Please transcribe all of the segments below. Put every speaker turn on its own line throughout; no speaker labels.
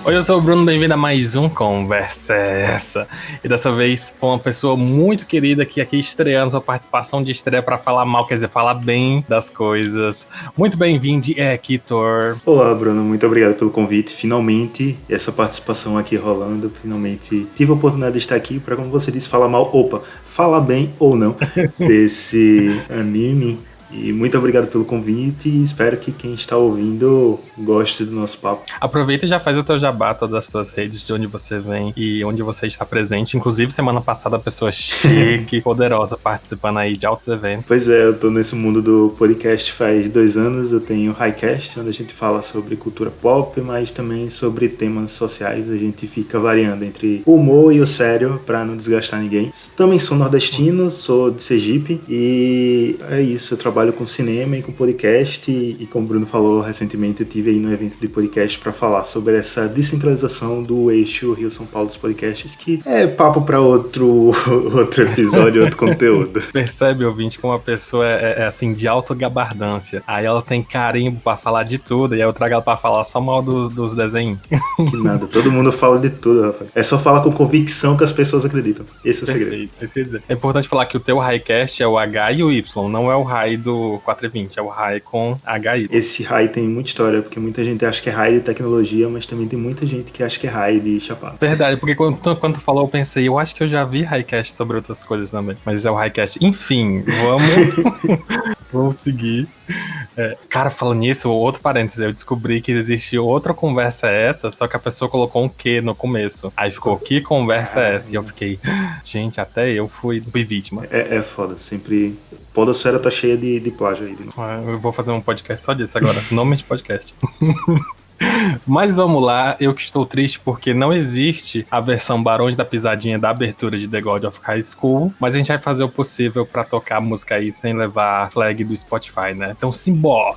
Oi, eu sou o Bruno, bem-vindo a mais um Conversa é Essa. E dessa vez com uma pessoa muito querida que aqui estreando sua participação de estreia para falar mal, quer dizer, falar bem das coisas. Muito bem-vindo, Hector.
Olá, Bruno, muito obrigado pelo convite. Finalmente, essa participação aqui rolando. Finalmente tive a oportunidade de estar aqui para, como você disse, falar mal, falar bem ou não desse anime. E muito obrigado pelo convite e espero que quem está ouvindo goste do nosso papo.
Aproveita e já faz o teu jabá, todas as tuas redes, de onde você vem e onde você está presente. Inclusive, semana passada, a pessoa chique, poderosa, participando aí de altos eventos.
Pois é, eu tô nesse mundo do podcast faz 2 anos. Eu tenho o Highcast, onde a gente fala sobre cultura pop, mas também sobre temas sociais. A gente fica variando entre o humor e o sério para não desgastar ninguém. Também sou nordestino, sou de Sergipe e é isso, eu trabalho com cinema e com podcast e como o Bruno falou recentemente, eu estive aí no evento de podcast para falar sobre essa descentralização do eixo Rio-São Paulo dos podcasts, que é papo para outro episódio, outro conteúdo.
Percebe, ouvinte, como a pessoa é assim, de autogabardância. Aí ela tem carimbo pra falar de tudo, e aí eu trago ela pra falar só mal dos desenhos.
Que nada, todo mundo fala de tudo, rapaz. É só falar com convicção que as pessoas acreditam. Esse é o segredo.
Perfeito. É importante falar que o teu Highcast é o H e o Y, não é o High do 420, é o High com HY.
Esse High tem muita história, porque muita gente acha que é High de tecnologia, mas também tem muita gente que acha que é High de chapado.
Verdade, porque quando tu falou, eu pensei, eu acho que eu já vi Highcast sobre outras coisas também, mas é o Highcast. Enfim, vamos seguir. Cara, falando nisso, outro parênteses, eu descobri que existia outra conversa essa, só que a pessoa colocou um que no começo. Aí ficou, que conversa é essa? E eu fiquei, gente, até eu fui vítima.
É foda, sempre... Podosfera tá cheia de plágio aí.
Eu vou fazer um podcast só disso agora, nome de podcast. Mas vamos lá, eu que estou triste porque não existe a versão Barões da Pisadinha da abertura de The God of High School, mas a gente vai fazer o possível pra tocar a música aí sem levar a flag do Spotify, né? Então simbora!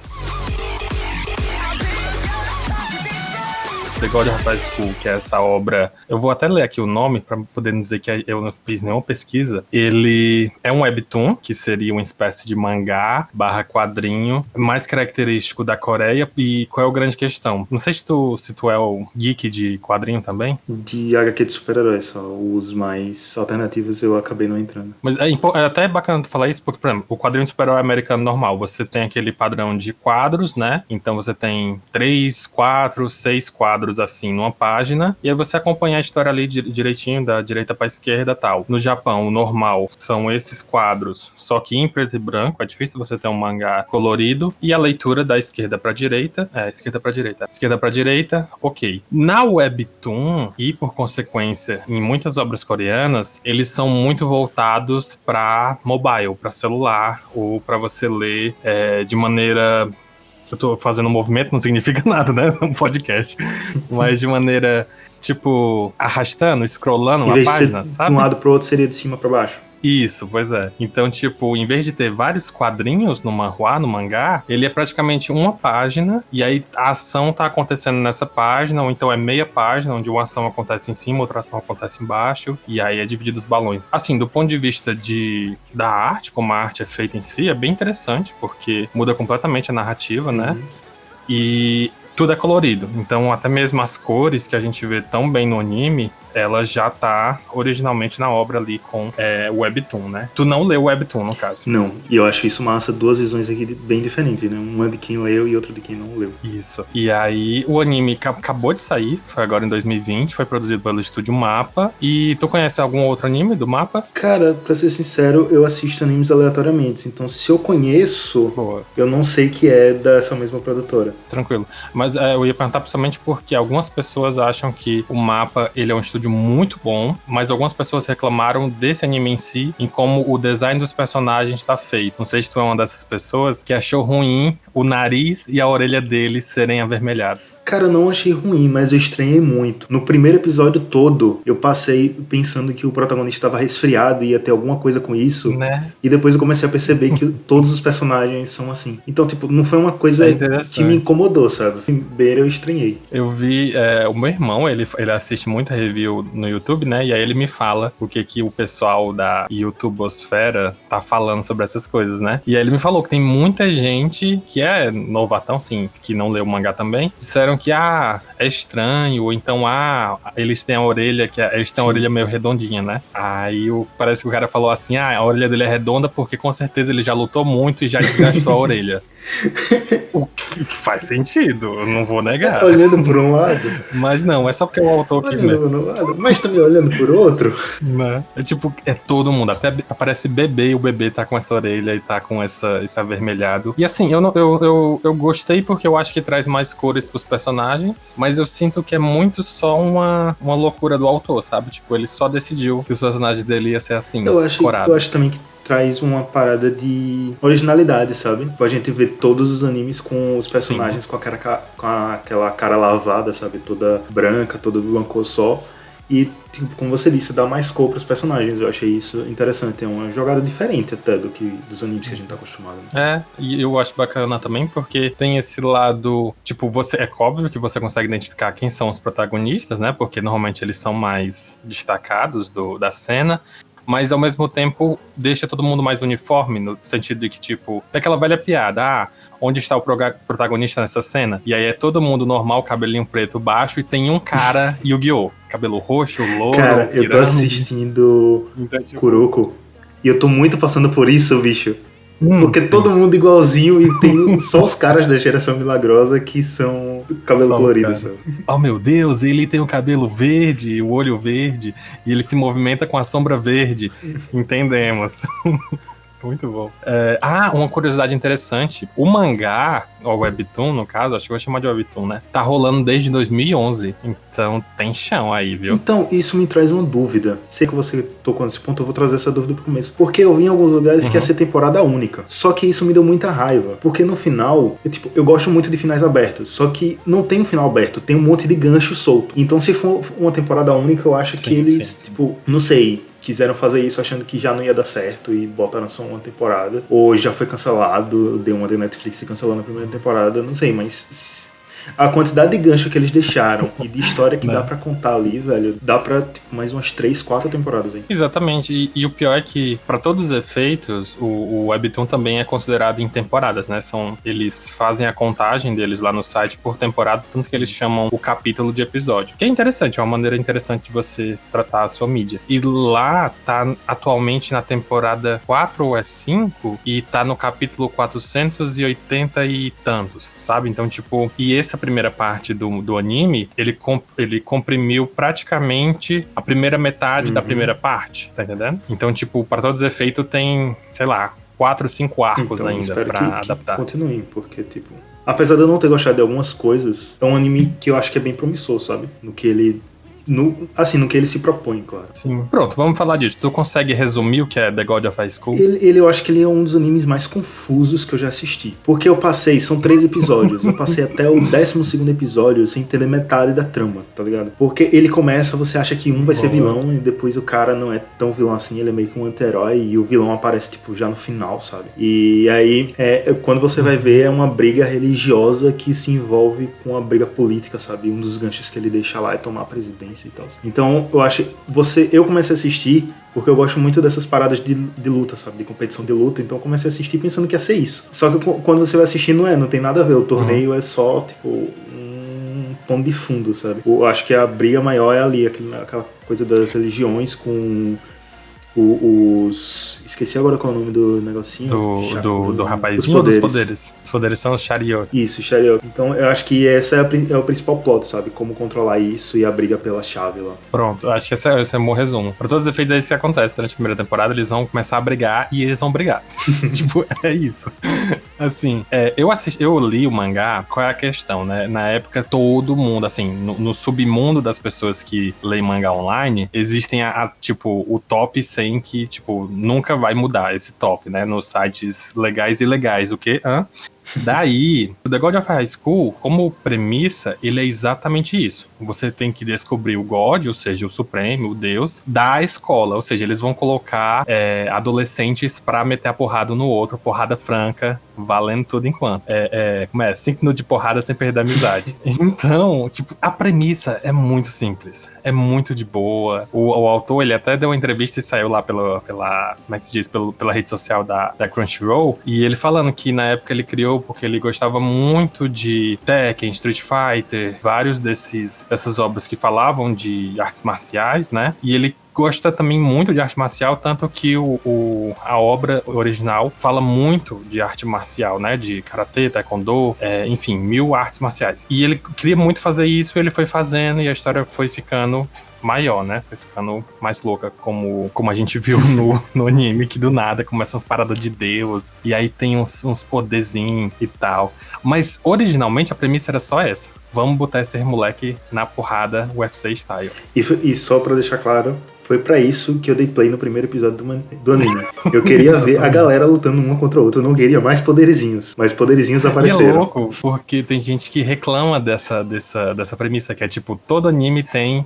The God of High School, que é essa obra, eu vou até ler aqui o nome para poder dizer que eu não fiz nenhuma pesquisa. Ele é um webtoon, que seria uma espécie de mangá / quadrinho, mais característico da Coreia. E qual é a grande questão? Não sei se tu é o geek de quadrinho também.
De HQ de super-heróis, só os mais alternativos eu acabei não entrando.
Mas é até bacana tu falar isso, porque, por exemplo, o quadrinho de super-herói americano normal, você tem aquele padrão de quadros, né? Então você tem 3, 4, 6 quadros assim numa página, e aí você acompanha a história ali direitinho, da direita pra esquerda e tal. No Japão, o normal são esses quadros, só que em preto e branco, é difícil você ter um mangá colorido, e a leitura da esquerda pra direita, esquerda pra direita, ok. Na Webtoon, e por consequência, em muitas obras coreanas, eles são muito voltados pra mobile, pra celular, ou pra você ler de maneira... Eu tô fazendo um movimento, não significa nada, né? Um podcast. Mas de maneira, tipo, arrastando, scrollando uma página, sabe?
De um lado pro outro seria de cima pra baixo.
Isso, pois é. Então, tipo, em vez de ter vários quadrinhos no manhwa, no mangá, ele é praticamente uma página, e aí a ação tá acontecendo nessa página, ou então é meia página, onde uma ação acontece em cima, outra ação acontece embaixo, e aí é dividido os balões. Assim, do ponto de vista da arte, como a arte é feita em si, é bem interessante, porque muda completamente a narrativa, né? E tudo é colorido, então até mesmo as cores que a gente vê tão bem no anime, ela já tá originalmente na obra ali com o Webtoon, né? Tu não leu o Webtoon, no caso.
Não, e eu acho isso massa, 2 visões aqui bem diferentes, né? Uma de quem leu e outra de quem não leu.
Isso. E aí, o anime acabou de sair, foi agora em 2020, foi produzido pelo estúdio Mapa. E tu conhece algum outro anime do Mapa?
Cara, pra ser sincero, eu assisto animes aleatoriamente, então se eu conheço, eu não sei que é dessa mesma produtora.
Tranquilo. Mas eu ia perguntar principalmente porque algumas pessoas acham que o Mapa, ele é um estúdio muito bom, mas algumas pessoas reclamaram desse anime em si, em como o design dos personagens está feito. Não sei se tu é uma dessas pessoas que achou ruim o nariz e a orelha deles serem avermelhados.
Cara, eu não achei ruim, mas eu estranhei muito. No primeiro episódio todo, eu passei pensando que o protagonista estava resfriado e ia ter alguma coisa com isso,
né?
E depois eu comecei a perceber que todos os personagens são assim. Então, tipo, não foi uma coisa que me incomodou, sabe? Primeiro eu estranhei.
Eu vi, o meu irmão, ele assiste muita review no YouTube, né? E aí ele me fala o que o pessoal da YouTubosfera tá falando sobre essas coisas, né? E aí ele me falou que tem muita gente que que é novatão, assim, que não leu o mangá também, disseram que, é estranho, ou então, eles têm a orelha, eles têm a orelha meio redondinha, né? Aí parece que o cara falou assim, a orelha dele é redonda porque com certeza ele já lutou muito e já desgastou a orelha. O que faz sentido, eu não vou negar.
Olhando por um lado.
Mas não, é só porque o autor quis mesmo.
Olhando por um lado, mas também olhando por outro.
Né? É tipo, é todo mundo, até aparece bebê e o bebê tá com essa orelha e tá com esse avermelhado. E assim, eu gostei porque eu acho que traz mais cores pros personagens, mas eu sinto que é muito só uma loucura do autor, sabe? Tipo, ele só decidiu que os personagens dele iam ser assim, corados.
Eu acho também que traz uma parada de originalidade, sabe? A gente vê todos os animes com os personagens com aquela cara lavada, sabe? Toda branca, toda de uma cor só. E, tipo, como você disse, dá mais cor pros personagens. Eu achei isso interessante. É uma jogada diferente até dos animes que a gente tá acostumado. Né?
E eu acho bacana também porque tem esse lado, tipo, é óbvio que você consegue identificar quem são os protagonistas, né? Porque normalmente eles são mais destacados da cena. Mas ao mesmo tempo deixa todo mundo mais uniforme, no sentido de que, tipo, tem aquela velha piada, onde está o protagonista nessa cena? E aí é todo mundo normal, cabelinho preto baixo, e tem um cara Yu-Gi-Oh! Cabelo roxo, louro,
cara, eu tô assistindo então, tipo... Kuroko, e eu tô muito passando por isso, bicho. Porque todo mundo igualzinho e tem só os caras da geração milagrosa que são cabelo só colorido, sabe?
Oh meu Deus, ele tem o cabelo verde, o olho verde, e ele se movimenta com a sombra verde. Entendemos. Muito bom. Uma curiosidade interessante. O mangá, o webtoon, no caso, acho que eu vou chamar de webtoon, né? Tá rolando desde 2011. Então tem chão aí, viu?
Então, isso me traz uma dúvida. Sei que você tocou nesse ponto, eu vou trazer essa dúvida pro começo. Porque eu vi em alguns lugares que ia ser temporada única. Só que isso me deu muita raiva. Porque no final, eu gosto muito de finais abertos. Só que não tem um final aberto, tem um monte de gancho solto. Então, se for uma temporada única, eu acho que eles, não sei... quiseram fazer isso achando que já não ia dar certo e botaram só uma temporada. Ou já foi cancelado, deu uma de Netflix e cancelou na primeira temporada, não sei, mas a quantidade de gancho que eles deixaram e de história que dá pra contar ali, velho, dá pra mais umas 3, 4 temporadas aí.
Exatamente, e o pior é que, pra todos os efeitos, o Webtoon também é considerado em temporadas, né? Eles fazem a contagem deles lá no site por temporada, tanto que eles chamam o capítulo de episódio. Que é interessante, é uma maneira interessante de você tratar a sua mídia. E lá tá atualmente na temporada 4 ou 5 e tá no capítulo 480 e tantos, sabe? Então, tipo, e essa primeira parte do anime, ele comprimiu praticamente a primeira metade da primeira parte, tá entendendo? Então, tipo, para todos os efeitos tem, sei lá, 4, 5 arcos então, ainda pra adaptar.
Que continuem, porque, tipo, apesar de eu não ter gostado de algumas coisas, é um anime que eu acho que é bem promissor, sabe? No que ele se propõe, claro.
Sim. Pronto, vamos falar disso. Tu consegue resumir o que é The God of High School?
Eu acho que ele é um dos animes mais confusos que eu já assisti. Porque são 3 episódios. Eu passei até o 12º episódio sem entender metade da trama, tá ligado? Porque ele começa, você acha que um vai ser vilão e depois o cara não é tão vilão assim, ele é meio que um anti-herói e o vilão aparece, tipo, já no final, sabe? E aí, quando você vai ver, é uma briga religiosa que se envolve com uma briga política, sabe? Um dos ganchos que ele deixa lá é tomar a presidência e tal. Então, eu comecei a assistir porque eu gosto muito dessas paradas de luta, sabe? De competição de luta. Então eu comecei a assistir pensando que ia ser isso. Só que quando você vai assistir, não tem nada a ver. O torneio é só, tipo, um pano de fundo, sabe? Eu acho que a briga maior é ali, aquela coisa das religiões com esqueci agora qual é o nome do negocinho.
Do rapazinho dos poderes. Os poderes são os Chariot.
Isso, Chariot. Então eu acho que esse é o principal plot, sabe? Como controlar isso e a briga pela chave lá.
Pronto, eu acho que esse é o meu resumo. Pra todos os efeitos é isso que acontece. Durante a primeira temporada eles vão começar a brigar e eles vão brigar. Tipo, é isso. Assim, eu li o mangá, qual é a questão, né? Na época todo mundo, assim, no submundo das pessoas que leem mangá online, existem tipo, o top 100 que, tipo, nunca vai mudar esse top, né? Nos sites legais e ilegais. O quê? Daí, o The God of High School, como premissa, ele é exatamente isso. Você tem que descobrir o God, ou seja, o Supremo, o Deus, da escola. Ou seja, eles vão colocar adolescentes pra meter a porrada um no outro, porrada franca, valendo tudo enquanto. 5 minutos de porrada sem perder a amizade. Então, tipo, a premissa é muito simples. É muito de boa. O autor, ele até deu uma entrevista e saiu lá pela como é que se diz? Pela rede social da Crunchyroll. E ele falando que na época ele criou taekwondo, porque ele gostava muito de Tekken, Street Fighter, vários dessas obras que falavam de artes marciais, né? E ele gosta também muito de arte marcial, tanto que a obra original fala muito de arte marcial, né? De karatê, taekwondo, enfim, 1000 artes marciais. E ele queria muito fazer isso, ele foi fazendo e a história foi ficando maior, né? Foi ficando mais louca, como a gente viu no anime, que do nada começam as paradas de Deus, e aí tem uns poderzinhos e tal. Mas, originalmente, a premissa era só essa. Vamos botar esse moleque na porrada UFC style.
E só pra deixar claro, foi pra isso que eu dei play no primeiro episódio do anime. Eu queria ver a galera lutando uma contra a outra. Eu não queria mais poderizinhos. Mas poderizinhos apareceram.
E é louco, porque tem gente que reclama dessa premissa, que é tipo, todo anime tem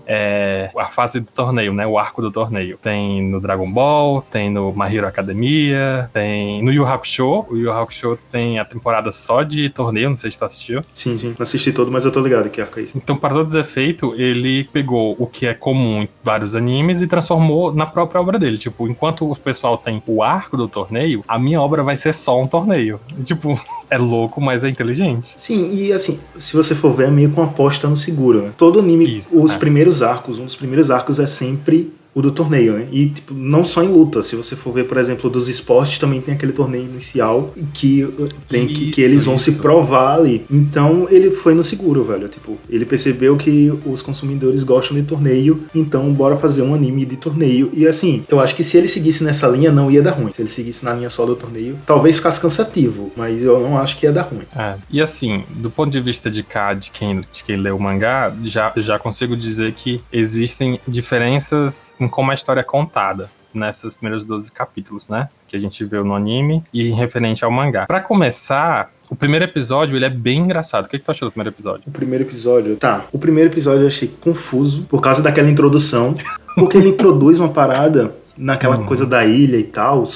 a fase do torneio, né? O arco do torneio. Tem no Dragon Ball, tem no My Hero Academia, tem no Yu Yu Hakusho. O Yu Yu Hakusho tem a temporada só de torneio, não sei se tu assistiu.
Sim. Não assisti todo, mas eu tô ligado que arco é isso.
Então, para todos os efeitos, ele pegou o que é comum em vários animes e transformou na própria obra dele. Tipo, enquanto o pessoal tem o arco do torneio, a minha obra vai ser só um torneio. E, tipo, é louco, mas é inteligente.
Sim, e assim, se você for ver, é meio com uma aposta no seguro, né? Todo anime, primeiros arcos, um dos primeiros arcos é sempre o do torneio, né? E, tipo, não só em luta. Se você for ver, por exemplo, dos esportes, também tem aquele torneio inicial que eles vão se provar ali. Então, ele foi no seguro, velho. Tipo, ele percebeu que os consumidores gostam de torneio, então bora fazer um anime de torneio. E, assim, eu acho que se ele seguisse nessa linha, não ia dar ruim. Se ele seguisse na linha só do torneio, talvez ficasse cansativo, mas eu não acho que ia dar ruim.
E, assim, do ponto de vista de quem lê o mangá, já consigo dizer que existem diferenças em como a história é contada nesses primeiros 12 capítulos, né? Que a gente viu no anime e referente ao mangá. Pra começar, o primeiro episódio, ele é bem engraçado. O que tu achou do primeiro episódio?
O primeiro episódio eu achei confuso por causa daquela introdução, porque ele introduz uma parada naquela coisa da ilha e tal.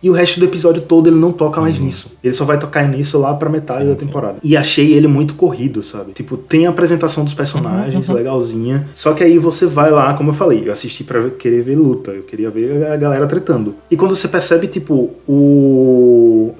E o resto do episódio todo ele não toca mais nisso. Ele só vai tocar nisso lá pra metade da temporada. E achei ele muito corrido, sabe? Tipo, tem a apresentação dos personagens, legalzinha. Só que aí você vai lá, como eu falei, eu assisti pra querer ver luta. Eu queria ver a galera tretando. E quando você percebe, tipo, o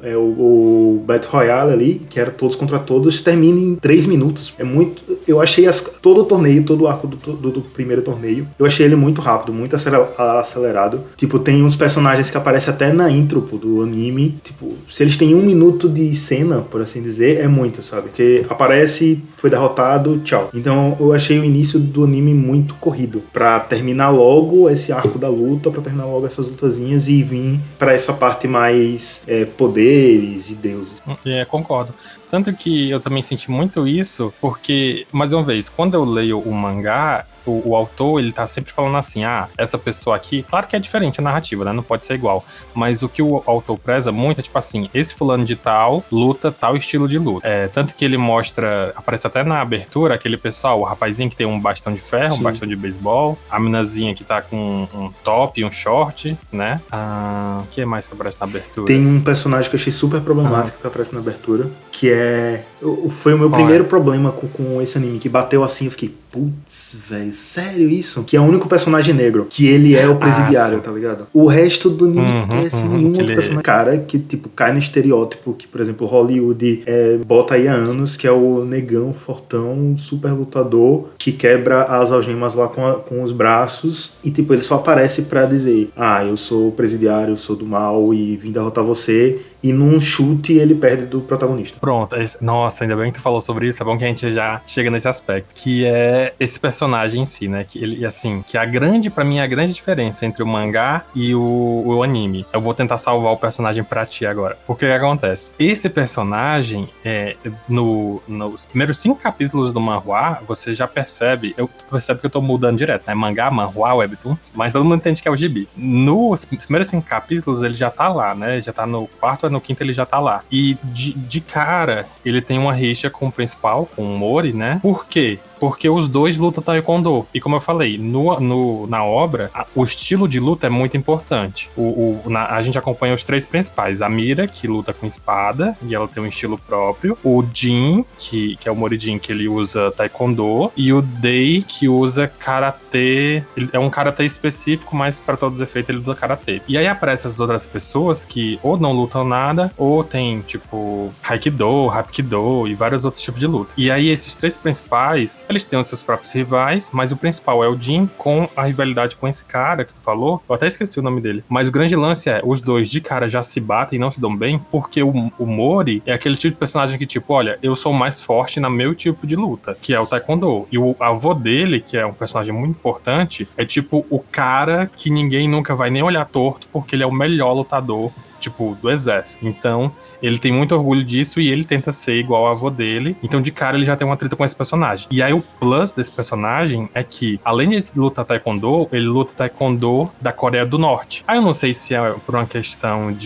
Battle Royale ali, que era todos contra todos, termina em 3 minutos. É muito... Eu achei todo o torneio, todo o arco do primeiro torneio, eu achei ele muito rápido, muito acelerado. Tipo, tem uns personagens que aparecem até na intro do anime, tipo, se eles têm 1 minuto de cena, por assim dizer, é muito, sabe? Porque aparece, foi derrotado, tchau. Então eu achei o início do anime muito corrido, pra terminar logo esse arco da luta, pra terminar logo essas lutazinhas e vir pra essa parte mais poderes e deuses.
Concordo. Tanto que eu também senti muito isso, porque, mais uma vez, quando eu leio o mangá, o autor, ele tá sempre falando assim, essa pessoa aqui, claro que é diferente a narrativa, né, não pode ser igual, mas o que o autor preza muito é tipo assim, esse fulano de tal luta tal estilo de luta. Tanto que ele mostra, aparece até na abertura, aquele pessoal, o rapazinho que tem um bastão de ferro, um bastão de beisebol, a minazinha que tá com um top e um short, né, o que mais que aparece na abertura?
Tem um personagem que eu achei super problemático que aparece na abertura, que foi o meu primeiro problema com esse anime, que bateu assim, eu fiquei, putz, velho, sério isso? Que é o único personagem negro, que ele é o presidiário, tá ligado? O resto do anime não tem nenhum outro personagem. Cara que, tipo, cai no estereótipo que, por exemplo, Hollywood bota aí há anos, que é o negão, fortão, super lutador, que quebra as algemas lá com os braços, e, tipo, ele só aparece pra dizer, eu sou o presidiário, eu sou do mal, e vim derrotar você, e num chute ele perde do protagonista.
Pronto, nossa, ainda bem que tu falou sobre isso, é bom que a gente já chega nesse aspecto, que é esse personagem em si, né, que ele, assim, que pra mim, a grande diferença entre o mangá e o anime. Eu vou tentar salvar o personagem pra ti agora, porque o que acontece? Esse personagem, nos primeiros 5 capítulos do manhwa, você já percebe, que eu tô mudando direto, né, mangá, manhwa, webtoon, mas todo mundo entende que é o gibi. Nos primeiros 5 capítulos, ele já tá lá, né, já tá no 4º, no 5º ele já tá lá. E de cara, ele tem uma rixa com o principal, com o Mori, né? Por quê? porque os dois lutam taekwondo. E como eu falei, na obra, o estilo de luta é muito importante. A gente acompanha os três principais. A Mira, que luta com espada, e ela tem um estilo próprio. O Jin, que é o Morijin, que ele usa taekwondo. E o Dei, que usa karatê. Ele é um karatê específico, mas para todos os efeitos ele usa karatê. E aí aparecem as outras pessoas que ou não lutam nada, ou tem, tipo, Haikido, Hapkido e vários outros tipos de luta. E aí esses três principais, eles têm os seus próprios rivais, mas o principal é o Jin, com a rivalidade com esse cara que tu falou. Eu até esqueci o nome dele. Mas o grande lance é, os dois de cara já se batem e não se dão bem, porque o Mori é aquele tipo de personagem que, tipo, olha, eu sou mais forte no meu tipo de luta, que é o taekwondo. E o avô dele, que é um personagem muito importante, é tipo o cara que ninguém nunca vai nem olhar torto, porque ele é o melhor lutador, tipo, do exército. Então, ele tem muito orgulho disso e ele tenta ser igual ao avô dele. Então, de cara, ele já tem uma treta com esse personagem. E aí, o plus desse personagem é que, além de lutar taekwondo, ele luta taekwondo da Coreia do Norte. Aí, eu não sei se é por uma questão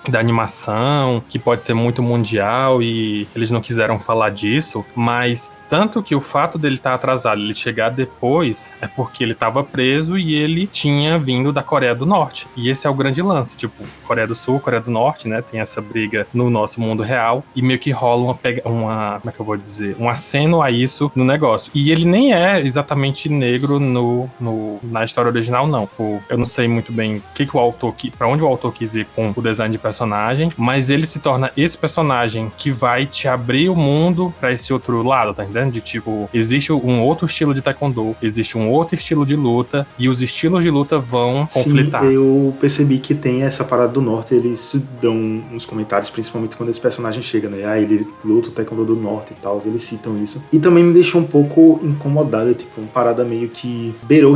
da animação, que pode ser muito mundial e eles não quiseram falar disso, mas tanto que o fato dele estar atrasado, ele chegar depois, é porque ele estava preso e ele tinha vindo da Coreia do Norte. E esse é o grande lance, tipo, Coreia do Sul, Coreia do Norte, né, tem essa briga no nosso mundo real, e meio que rola como é que eu vou dizer, um aceno a isso no negócio. E ele nem é exatamente negro na história original, não. Eu não sei muito bem pra onde o autor quis ir com o design de personagem, mas ele se torna esse personagem que vai te abrir o mundo pra esse outro lado, tá entendendo? De tipo, existe um outro estilo de taekwondo, existe um outro estilo de luta, e os estilos de luta vão conflitar.
Sim, eu percebi que tem essa parada do norte, eles dão uns comentários, principalmente quando esse personagem chega, né? Ah, ele luta o taekwondo do norte e tal, eles citam isso. E também me deixou um pouco incomodado, tipo, uma parada meio que beirou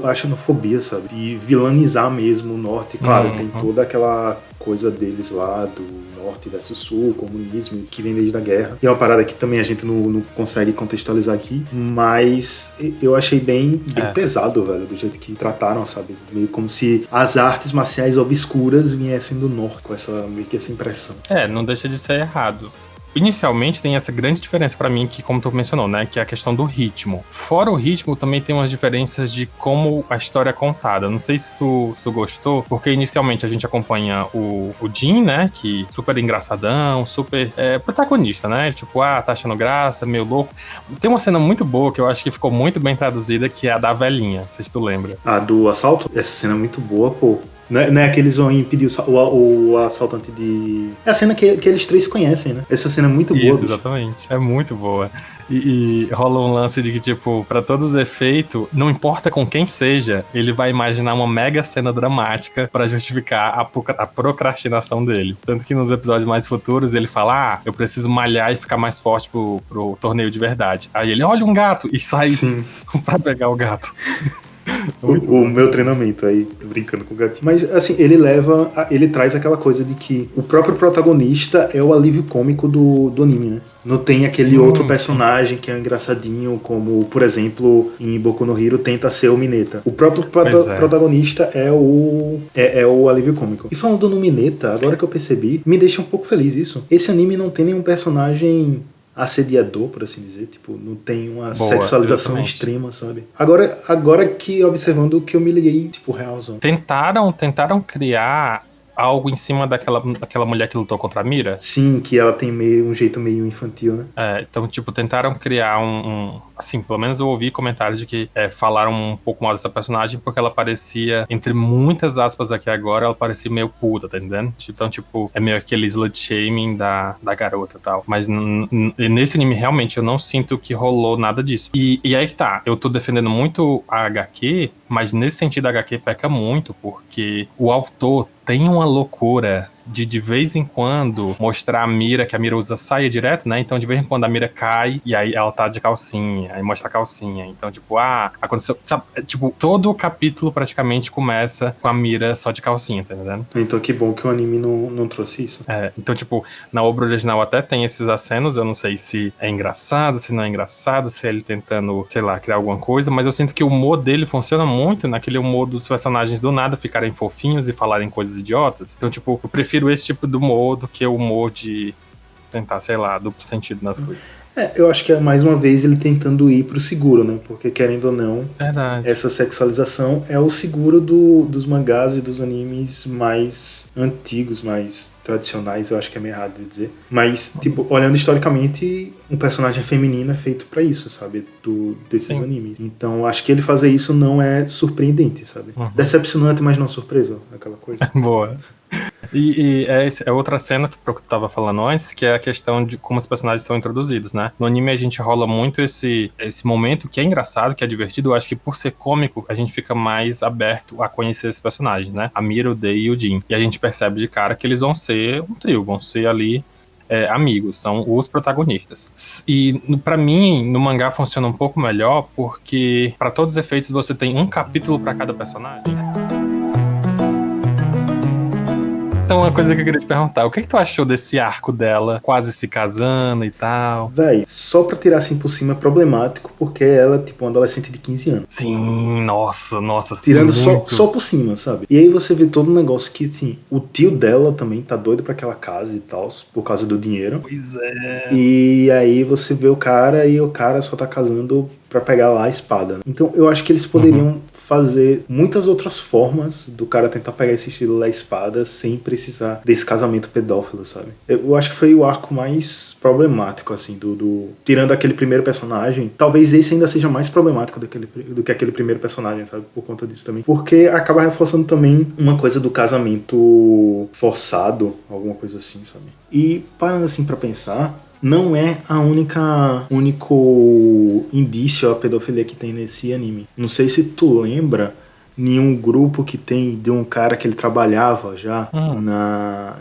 a xenofobia, sabe? De vilanizar mesmo o norte. Claro, tem toda aquela coisa deles lá do norte versus sul, comunismo, que vem desde a guerra. E é uma parada que também a gente não consegue contextualizar aqui, mas eu achei bem pesado, velho, do jeito que trataram, sabe? Meio como se as artes marciais obscuras viessem do norte, com meio que essa impressão.
Não deixa de ser errado. Inicialmente tem essa grande diferença pra mim, que como tu mencionou, né, que é a questão do ritmo. Fora o ritmo, também tem umas diferenças de como a história é contada. Não sei se tu gostou, porque inicialmente a gente acompanha o Jin, né, que super engraçadão, super protagonista, né, tipo, tá achando graça, meio louco. Tem uma cena muito boa que eu acho que ficou muito bem traduzida, que é a da velhinha, não sei se tu lembra.
A do assalto? Essa cena é muito boa, pô. Não é que eles vão impedir o assaltante de... É a cena que eles três conhecem, né? Essa cena é muito boa.
Isso, exatamente. É muito boa. E rola um lance de que, tipo, pra todos os efeitos, não importa com quem seja, ele vai imaginar uma mega cena dramática pra justificar a procrastinação dele. Tanto que nos episódios mais futuros ele fala, eu preciso malhar e ficar mais forte pro torneio de verdade. Aí ele olha um gato e sai pra pegar o gato.
O meu treinamento aí, brincando com o gatinho. Mas, assim, ele traz aquela coisa de que o próprio protagonista é o alívio cômico do anime, né? Não tem aquele outro personagem que é engraçadinho, como, por exemplo, em Boku no Hero tenta ser o Mineta. O próprio protagonista é o alívio cômico. E falando no Mineta, agora que eu percebi, me deixa um pouco feliz isso. Esse anime não tem nenhum personagem assediador, por assim dizer, tipo, não tem uma sexualização extrema, sabe? Agora que observando o que eu me liguei, tipo, realzão.
Tentaram criar algo em cima daquela mulher que lutou contra a Mira?
Sim, que ela tem um jeito meio infantil, né?
Então, tipo, tentaram criar assim, pelo menos eu ouvi comentários de que falaram um pouco mal dessa personagem porque ela parecia, entre muitas aspas aqui agora, ela parecia meio puta, tá entendendo? Então, tipo, é meio aquele slut-shaming da garota e tal. Mas nesse anime, realmente, eu não sinto que rolou nada disso. E aí que tá, eu tô defendendo muito a HQ, mas nesse sentido a HQ peca muito, porque o autor tem uma loucura de vez em quando mostrar a Mira, que a Mira usa saia direto, né? Então de vez em quando a Mira cai e aí ela tá de calcinha, aí mostra a calcinha. Então, tipo, aconteceu. Sabe? Tipo, todo o capítulo praticamente começa com a Mira só de calcinha, tá entendendo?
Então que bom que o anime não trouxe isso.
Então, tipo, na obra original até tem esses acenos, eu não sei se é engraçado, se não é engraçado, se é ele tentando, sei lá, criar alguma coisa, mas eu sinto que o humor dele funciona muito naquele humor dos personagens do nada ficarem fofinhos e falarem coisas idiotas. Então, tipo, eu prefiro esse tipo de humor do que o humor de tentar, sei lá, duplo sentido nas coisas.
Eu acho que é mais uma vez ele tentando ir pro seguro, né? Porque querendo ou não,
Verdade.
essa sexualização é o seguro dos mangás e dos animes mais antigos, mais tradicionais, eu acho que é meio errado de dizer. Mas, tipo, olhando historicamente, um personagem feminino é feito pra isso, sabe? Desses
Sim.
animes. Então, acho que ele fazer isso não é surpreendente, sabe? Decepcionante, mas não surpresa, aquela coisa.
Boa. E é outra cena que eu tava falando antes, que é a questão de como os personagens são introduzidos, né? No anime a gente rola muito esse momento que é engraçado, que é divertido. Eu acho que por ser cômico, a gente fica mais aberto a conhecer esses personagens, né? A Mira, o Dei e o Jin. E a gente percebe de cara que eles vão ser um trio, vão ser ali amigos, são os protagonistas. E pra mim, no mangá funciona um pouco melhor, porque pra todos os efeitos você tem um capítulo pra cada personagem. Então, uma coisa que eu queria te perguntar, o que tu achou desse arco dela quase se casando e tal?
Véi, só pra tirar assim por cima é problemático, porque ela é tipo uma adolescente de 15 anos.
Sim, nossa, sim,
Tirando
muito.
só por cima, sabe? E aí você vê todo um negócio que, assim, o tio dela também tá doido pra aquela casa e tal, por causa do dinheiro.
Pois é.
E aí você vê o cara e o cara só tá casando pra pegar lá a espada. Então eu acho que eles poderiam fazer muitas outras formas do cara tentar pegar esse estilo da espada sem precisar desse casamento pedófilo, sabe? Eu acho que foi o arco mais problemático, assim, tirando aquele primeiro personagem. Talvez esse ainda seja mais problemático do que aquele primeiro personagem, sabe? Por conta disso também. Porque acaba reforçando também uma coisa do casamento forçado, alguma coisa assim, sabe? E parando assim pra pensar, não é a único indício à pedofilia que tem nesse anime. Não sei se tu lembra nenhum grupo que tem de um cara que ele trabalhava já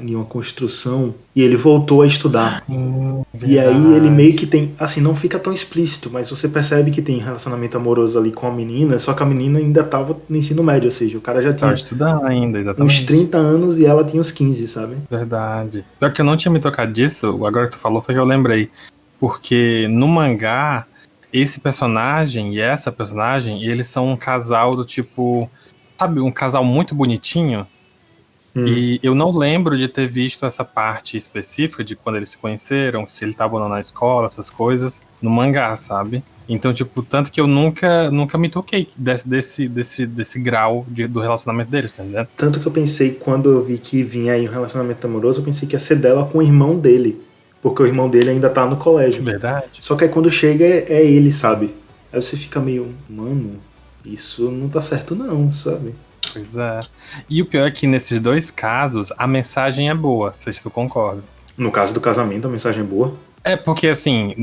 em uma construção e ele voltou a estudar.
Sim,
E aí ele meio que
verdade.
tem, assim, não fica tão explícito, mas você percebe que tem relacionamento amoroso ali com a menina, só que a menina ainda tava no ensino médio, ou seja, o cara já
Tava
tinha
estudando ainda,
uns
exatamente.
30 anos e ela tinha uns 15, sabe?
Verdade. Pior que eu não tinha me tocado disso, agora que tu falou foi que eu lembrei. Porque no mangá, esse personagem e essa personagem, eles são um casal do tipo, sabe, um casal muito bonitinho. E eu não lembro de ter visto essa parte específica de quando eles se conheceram, se ele tava ou não na escola, essas coisas, no mangá, sabe? Então, tipo, tanto que eu nunca me toquei desse grau do relacionamento deles, tá entendendo?
Tanto que eu pensei, quando eu vi que vinha aí um relacionamento amoroso, eu pensei que ia ser dela com o irmão dele. Porque o irmão dele ainda tá no colégio.
Verdade.
Só que aí quando chega é ele, sabe? Aí você fica meio, mano, isso não tá certo não, sabe?
Pois é. E o pior é que nesses dois casos, a mensagem é boa, não sei se tu concorda.
No caso do casamento, a mensagem é boa.
É porque, assim,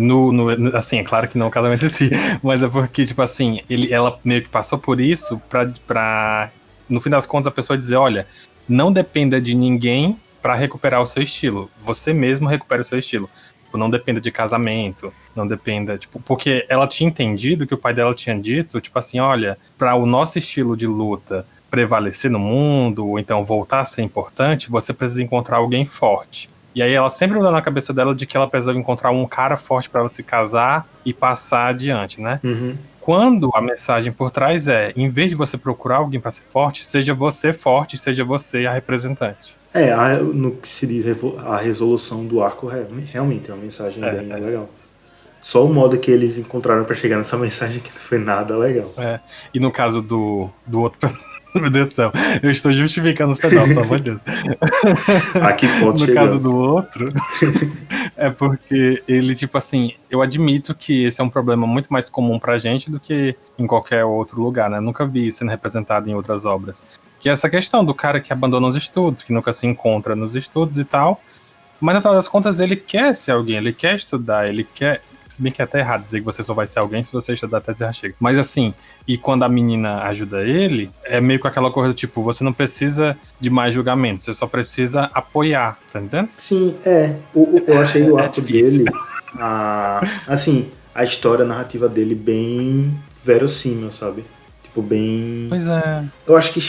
assim, é claro que não o casamento em si, mas é porque, tipo assim, ela meio que passou por isso pra, no fim das contas, a pessoa dizer, olha, não dependa de ninguém pra recuperar o seu estilo. Você mesmo recupera o seu estilo. Tipo, não dependa de casamento, não dependa, tipo, porque ela tinha entendido que o pai dela tinha dito, tipo assim, olha, pra o nosso estilo de luta prevalecer no mundo, ou então voltar a ser importante, você precisa encontrar alguém forte. E aí ela sempre mudou na cabeça dela de que ela precisava encontrar um cara forte para ela se casar e passar adiante, né? Quando a mensagem por trás em vez de você procurar alguém para ser forte, seja você a representante.
No que se diz a resolução do arco, realmente é uma mensagem bem legal. Só o modo que eles encontraram pra chegar nessa mensagem que não foi nada legal.
E no caso do outro. Meu Deus do céu, eu estou justificando os pedófilos, pelo amor de Deus.
A que ponto
No caso
chegamos?
do outro, é porque ele, tipo assim, eu admito que esse é um problema muito mais comum pra gente do que em qualquer outro lugar, né? Nunca vi sendo representado em outras obras. Que é essa questão do cara que abandona os estudos, que nunca se encontra nos estudos e tal, mas no final das contas ele quer ser alguém, ele quer estudar, ele quer. Se bem que é até errado dizer que você só vai ser alguém se você estudar até já chega. Mas assim, e quando a menina ajuda ele, é meio com aquela coisa tipo, você não precisa de mais julgamento, você só precisa apoiar, tá entendendo?
Sim, eu achei o arco
difícil.
dele, assim, a história a narrativa dele bem verossímil, sabe? Tipo, bem...
Pois é.
Eu acho que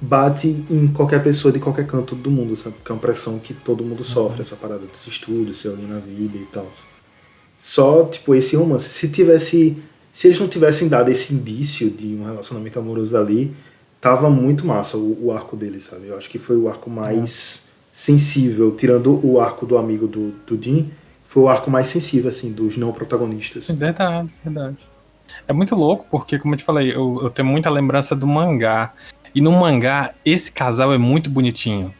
bate em qualquer pessoa de qualquer canto do mundo, sabe? Porque é uma pressão que todo mundo sofre, essa parada dos estudos, ser alguém na vida e tal. Só, tipo, esse romance, se eles não tivessem dado esse indício de um relacionamento amoroso ali, tava muito massa o arco dele, sabe? Eu acho que foi o arco mais sensível, tirando o arco do amigo do Jin, foi o arco mais sensível, assim, dos não protagonistas.
Verdade, verdade. É muito louco, porque, como eu te falei, eu tenho muita lembrança do mangá. E no mangá, esse casal é muito bonitinho.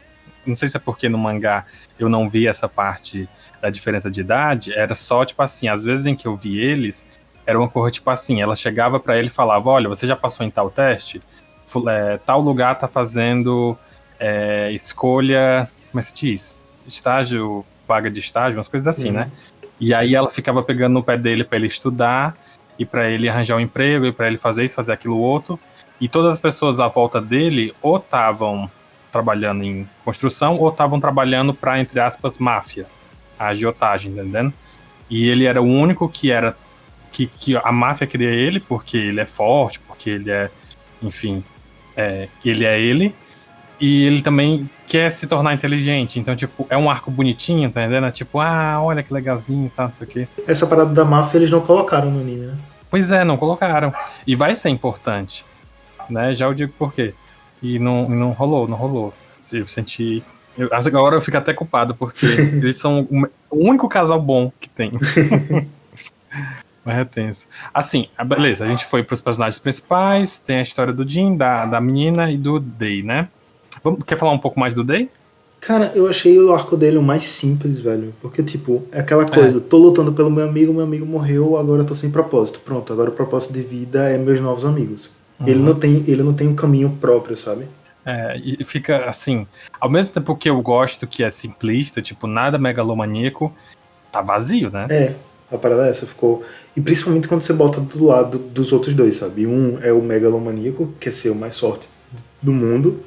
Não sei se é porque no mangá eu não vi essa parte da diferença de idade. Era só, tipo assim, às vezes em que eu vi eles, era uma coisa tipo assim, ela chegava pra ele e falava, olha, você já passou em tal teste? Tal lugar tá fazendo escolha, como é que se diz? Estágio, vaga de estágio, umas coisas assim, né? E aí ela ficava pegando no pé dele pra ele estudar, e pra ele arranjar um emprego, e pra ele fazer isso, fazer aquilo outro. E todas as pessoas à volta dele ou estavam trabalhando em construção ou estavam trabalhando para, entre aspas, máfia, a agiotagem, entendendo? E ele era o único que a máfia queria ele porque ele é forte, porque ele é, enfim, ele é ele. E ele também quer se tornar inteligente. Então, tipo, é um arco bonitinho, tá entendendo? Tipo, olha que legalzinho e tal, não sei o quê.
Essa parada da máfia eles não colocaram no anime, né?
Pois é, não colocaram. E vai ser importante, né? Já eu digo por quê. E não rolou. Eu senti... agora eu fico até culpado, porque eles são o único casal bom que tem. Mas é tenso. Assim, beleza, a gente foi pros personagens principais, tem a história do Jin, da menina e do Day, né? Quer falar um pouco mais do Day?
Cara, eu achei o arco dele o mais simples, velho. Porque, tipo, é aquela coisa, tô lutando pelo meu amigo morreu, agora eu tô sem propósito. Pronto, agora o propósito de vida é meus novos amigos. Ele não tem um caminho próprio, sabe?
E fica assim, ao mesmo tempo que eu gosto que é simplista, tipo, nada megalomaníaco, tá vazio, né?
A parada é essa, ficou... E principalmente quando você bota do lado dos outros dois, sabe? Um é o megalomaníaco, que quer ser o mais forte do mundo,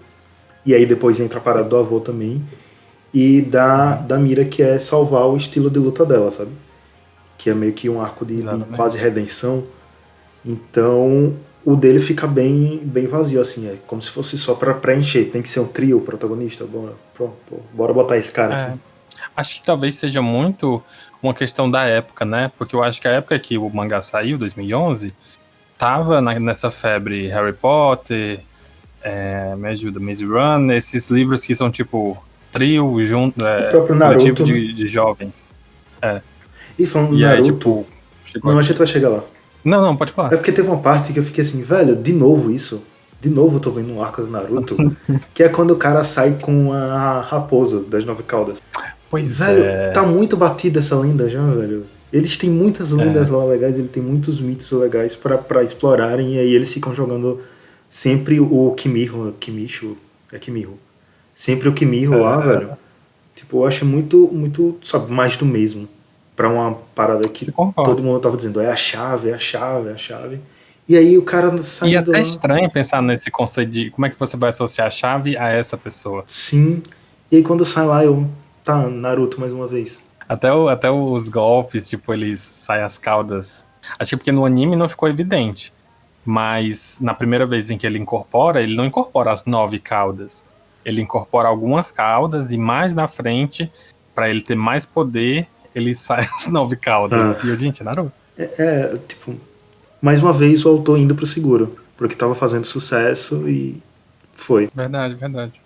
e aí depois entra a parada do avô também, e da Mira, que é salvar o estilo de luta dela, sabe? Que é meio que um arco de quase redenção. Então, o dele fica bem vazio, assim, é como se fosse só pra preencher. Tem que ser um trio protagonista. Bora botar esse cara aqui.
Acho que talvez seja muito uma questão da época, né? Porque eu acho que a época que o mangá saiu, 2011, tava nessa febre Harry Potter, me ajuda, Maze Runner, esses livros que são tipo trio junto,
o próprio
coletivo
Naruto,
de jovens.
E falando do
E aí,
Naruto...
tipo,
não, a gente vai chegar lá.
Não, pode falar.
É porque teve uma parte que eu fiquei assim, velho, de novo isso. De novo eu tô vendo um arco do Naruto, que é quando o cara sai com a raposa das 9 caudas.
Pois
velho, tá muito batida essa lenda já, velho. Eles têm muitas lendas lá legais, ele tem muitos mitos legais pra explorarem, e aí eles ficam jogando sempre o Kimisho, é Kimiho. Sempre o Kimiho lá, velho. Tipo, eu acho muito, sabe, mais do mesmo. Pra uma parada que todo mundo tava dizendo, é a chave. E aí o cara saindo.
E é até estranho pensar nesse conceito de como é que você vai associar a chave a essa pessoa.
Sim. E aí quando sai lá, tá, Naruto mais uma vez.
Até os golpes, tipo, eles saem as caudas. Acho que porque no anime não ficou evidente. Mas na primeira vez em que ele não incorpora as 9 caudas. Ele incorpora algumas caudas e mais na frente, pra ele ter mais poder, ele sai as 9 caudas. E gente, é Naruto.
Tipo, mais uma vez o autor indo pro seguro, porque tava fazendo sucesso e foi.
Verdade.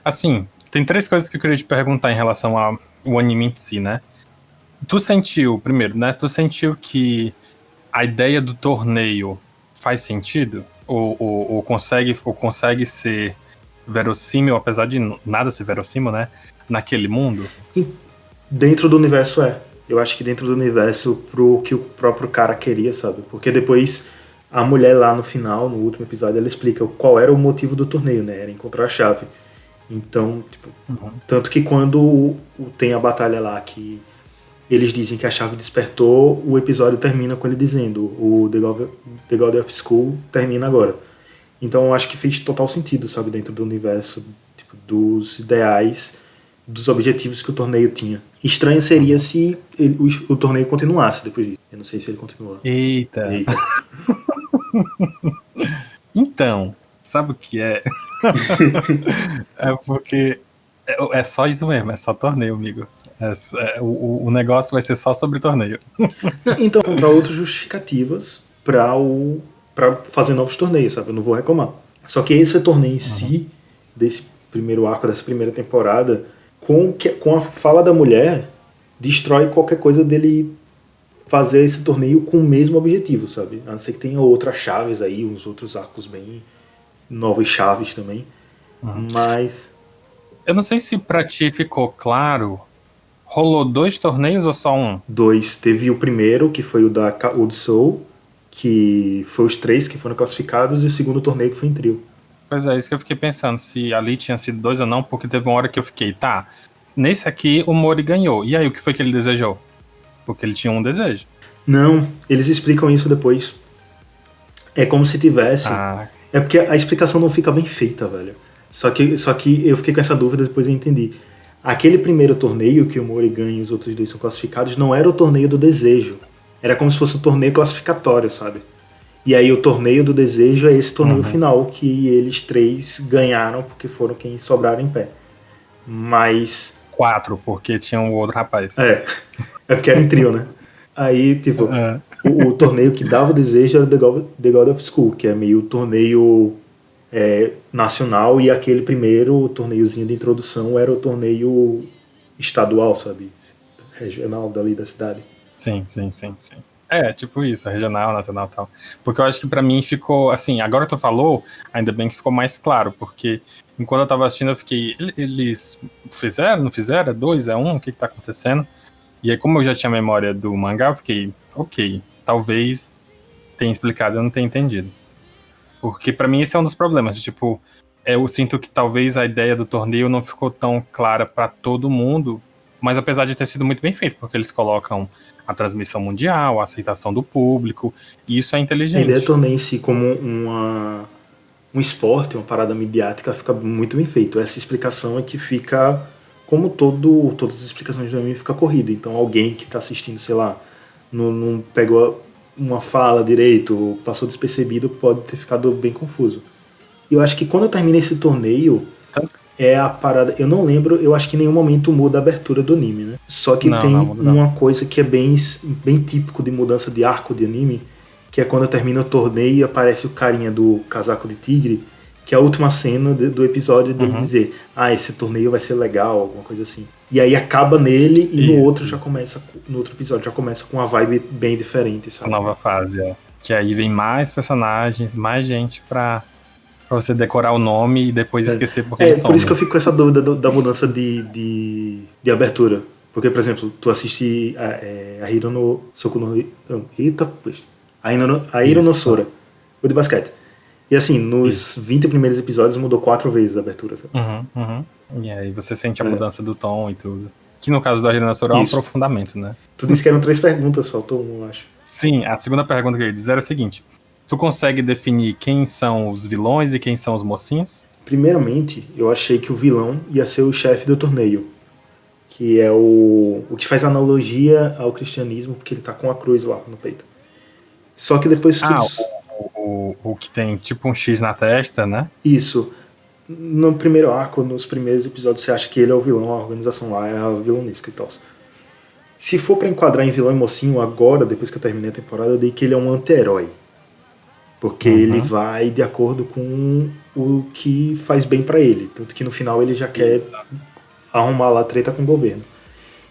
Assim, tem 3 coisas que eu queria te perguntar em relação ao anime em si, né? Tu sentiu que a ideia do torneio faz sentido? Ou consegue ser verossímil, apesar de nada ser verossímil, né? Naquele mundo?
E dentro do universo Eu acho que dentro do universo pro que o próprio cara queria, sabe? Porque depois a mulher lá no final, no último episódio, ela explica qual era o motivo do torneio, né? Era encontrar a chave. Então, tipo, tanto que quando tem a batalha lá que eles dizem que a chave despertou, o episódio termina com ele dizendo o The God of School termina agora. Então eu acho que fez total sentido, sabe? Dentro do universo, tipo, dos ideais, dos objetivos que o torneio tinha. Estranho seria se o torneio continuasse depois disso. Eu não sei se ele continua.
Eita. Então, sabe o que é? É porque é só isso mesmo, é só torneio, amigo. O negócio vai ser só sobre torneio.
Então, encontrar outras justificativas pra fazer novos torneios, sabe? Eu não vou reclamar. Só que esse torneio em si, desse primeiro arco, dessa primeira temporada, com a fala da mulher, destrói qualquer coisa dele fazer esse torneio com o mesmo objetivo, sabe? A não ser que tenha outras chaves aí, uns outros arcos bem novas chaves também. Mas
Eu não sei se pra ti ficou claro, rolou 2 torneios ou só um?
2, teve o primeiro, que foi o da Old Soul, que foi os 3 que foram classificados, e o segundo torneio que foi em trio.
Pois é, isso que eu fiquei pensando, se ali tinha sido 2 ou não, porque teve uma hora que eu fiquei, tá, nesse aqui o Mori ganhou, e aí o que foi que ele desejou? Porque ele tinha um desejo.
Não, eles explicam isso depois. É como se tivesse... É porque a explicação não fica bem feita, velho. Só que eu fiquei com essa dúvida, depois eu entendi. Aquele primeiro torneio que o Mori ganha e os outros 2 são classificados não era o torneio do desejo. Era como se fosse um torneio classificatório, sabe? E aí o torneio do desejo é esse torneio final que eles 3 ganharam porque foram quem sobraram em pé. Mas...
4, porque tinha um outro rapaz.
É porque era em trio, né? Aí, tipo, o torneio que dava o desejo era The God of School, que é meio torneio nacional, e aquele primeiro torneiozinho de introdução era o torneio estadual, sabe? Regional dali da cidade.
Sim. É, tipo isso, regional, nacional e tal. Porque eu acho que pra mim ficou, assim, agora tu falou, ainda bem que ficou mais claro, porque enquanto eu tava assistindo eu fiquei, eles fizeram, não fizeram? É 2, é 1? O que tá acontecendo? E aí como eu já tinha memória do mangá, eu fiquei, ok, talvez tenha explicado, eu não tenha entendido. Porque pra mim esse é um dos problemas, tipo, eu sinto que talvez a ideia do torneio não ficou tão clara pra todo mundo, mas apesar de ter sido muito bem feito, porque eles colocam a transmissão mundial, a aceitação do público, e isso é inteligente.
A ideia do torneio em si como um esporte, uma parada midiática, fica muito bem feito. Essa explicação é que fica, como todas as explicações do anime, fica corrido. Então alguém que está assistindo, sei lá, não pegou uma fala direito, passou despercebido, pode ter ficado bem confuso. E eu acho que quando termina esse torneio, é a parada... Eu não lembro, eu acho que em nenhum momento muda a abertura do anime, né? Só que tem uma coisa que é bem típico de mudança de arco de anime, que é quando termina o torneio e aparece o carinha do casaco de tigre, que é a última cena do episódio dele dizer, esse torneio vai ser legal, alguma coisa assim. E aí acaba nele e no outro episódio já começa com uma vibe bem diferente, sabe?
A nova fase, Que aí vem mais personagens, mais gente pra você decorar o nome e depois esquecer porque eles somem.
Por isso que eu fico com essa dúvida da mudança de abertura. Porque, por exemplo, tu assiste a Hiro no Soku no... Eita, a Hiro no Sora, o de basquete. E assim, nos 20 primeiros episódios mudou 4 vezes a abertura. Sabe?
E aí você sente a mudança do tom e tudo. Que no caso da Hiro no Sora é um aprofundamento, né?
Tu disse que eram 3 perguntas, faltou uma, eu acho.
Sim, a segunda pergunta que eu ia dizer era a seguinte. Tu consegue definir quem são os vilões e quem são os mocinhos?
Primeiramente, eu achei que o vilão ia ser o chefe do torneio, que é o que faz analogia ao cristianismo, porque ele tá com a cruz lá no peito. Só que depois...
O que tem tipo um X na testa, né?
Isso. No primeiro arco, nos primeiros episódios, você acha que ele é o vilão, a organização lá é a vilonesca e tal. Se for pra enquadrar em vilão e mocinho, agora, depois que eu terminei a temporada, eu dei que ele é um anti-herói. Porque ele vai de acordo com o que faz bem pra ele. Tanto que no final ele já quer arrumar lá treta com o governo.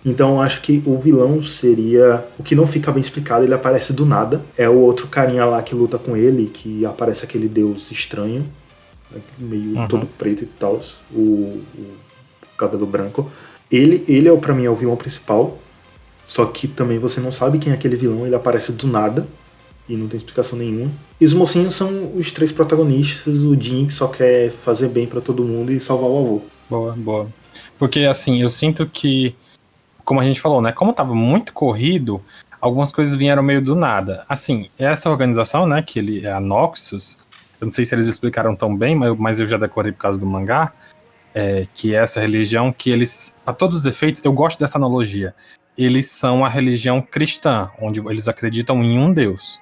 Então eu acho que o vilão seria... O que não fica bem explicado, ele aparece do nada. É o outro carinha lá que luta com ele, que aparece aquele deus estranho, meio todo preto e tal, o cabelo branco. Ele pra mim é o vilão principal. Só que também você não sabe quem é aquele vilão, ele aparece do nada. E não tem explicação nenhuma. E os mocinhos são os 3 protagonistas, o Jin que só quer fazer bem pra todo mundo e salvar o avô.
Boa. Porque assim, eu sinto que, como a gente falou, né, como tava muito corrido, algumas coisas vieram meio do nada. Assim, essa organização, né, que ele é a Noxus, eu não sei se eles explicaram tão bem, mas eu já decorei por causa do mangá, que é essa religião que eles, a todos os efeitos, eu gosto dessa analogia, eles são a religião cristã, onde eles acreditam em um Deus.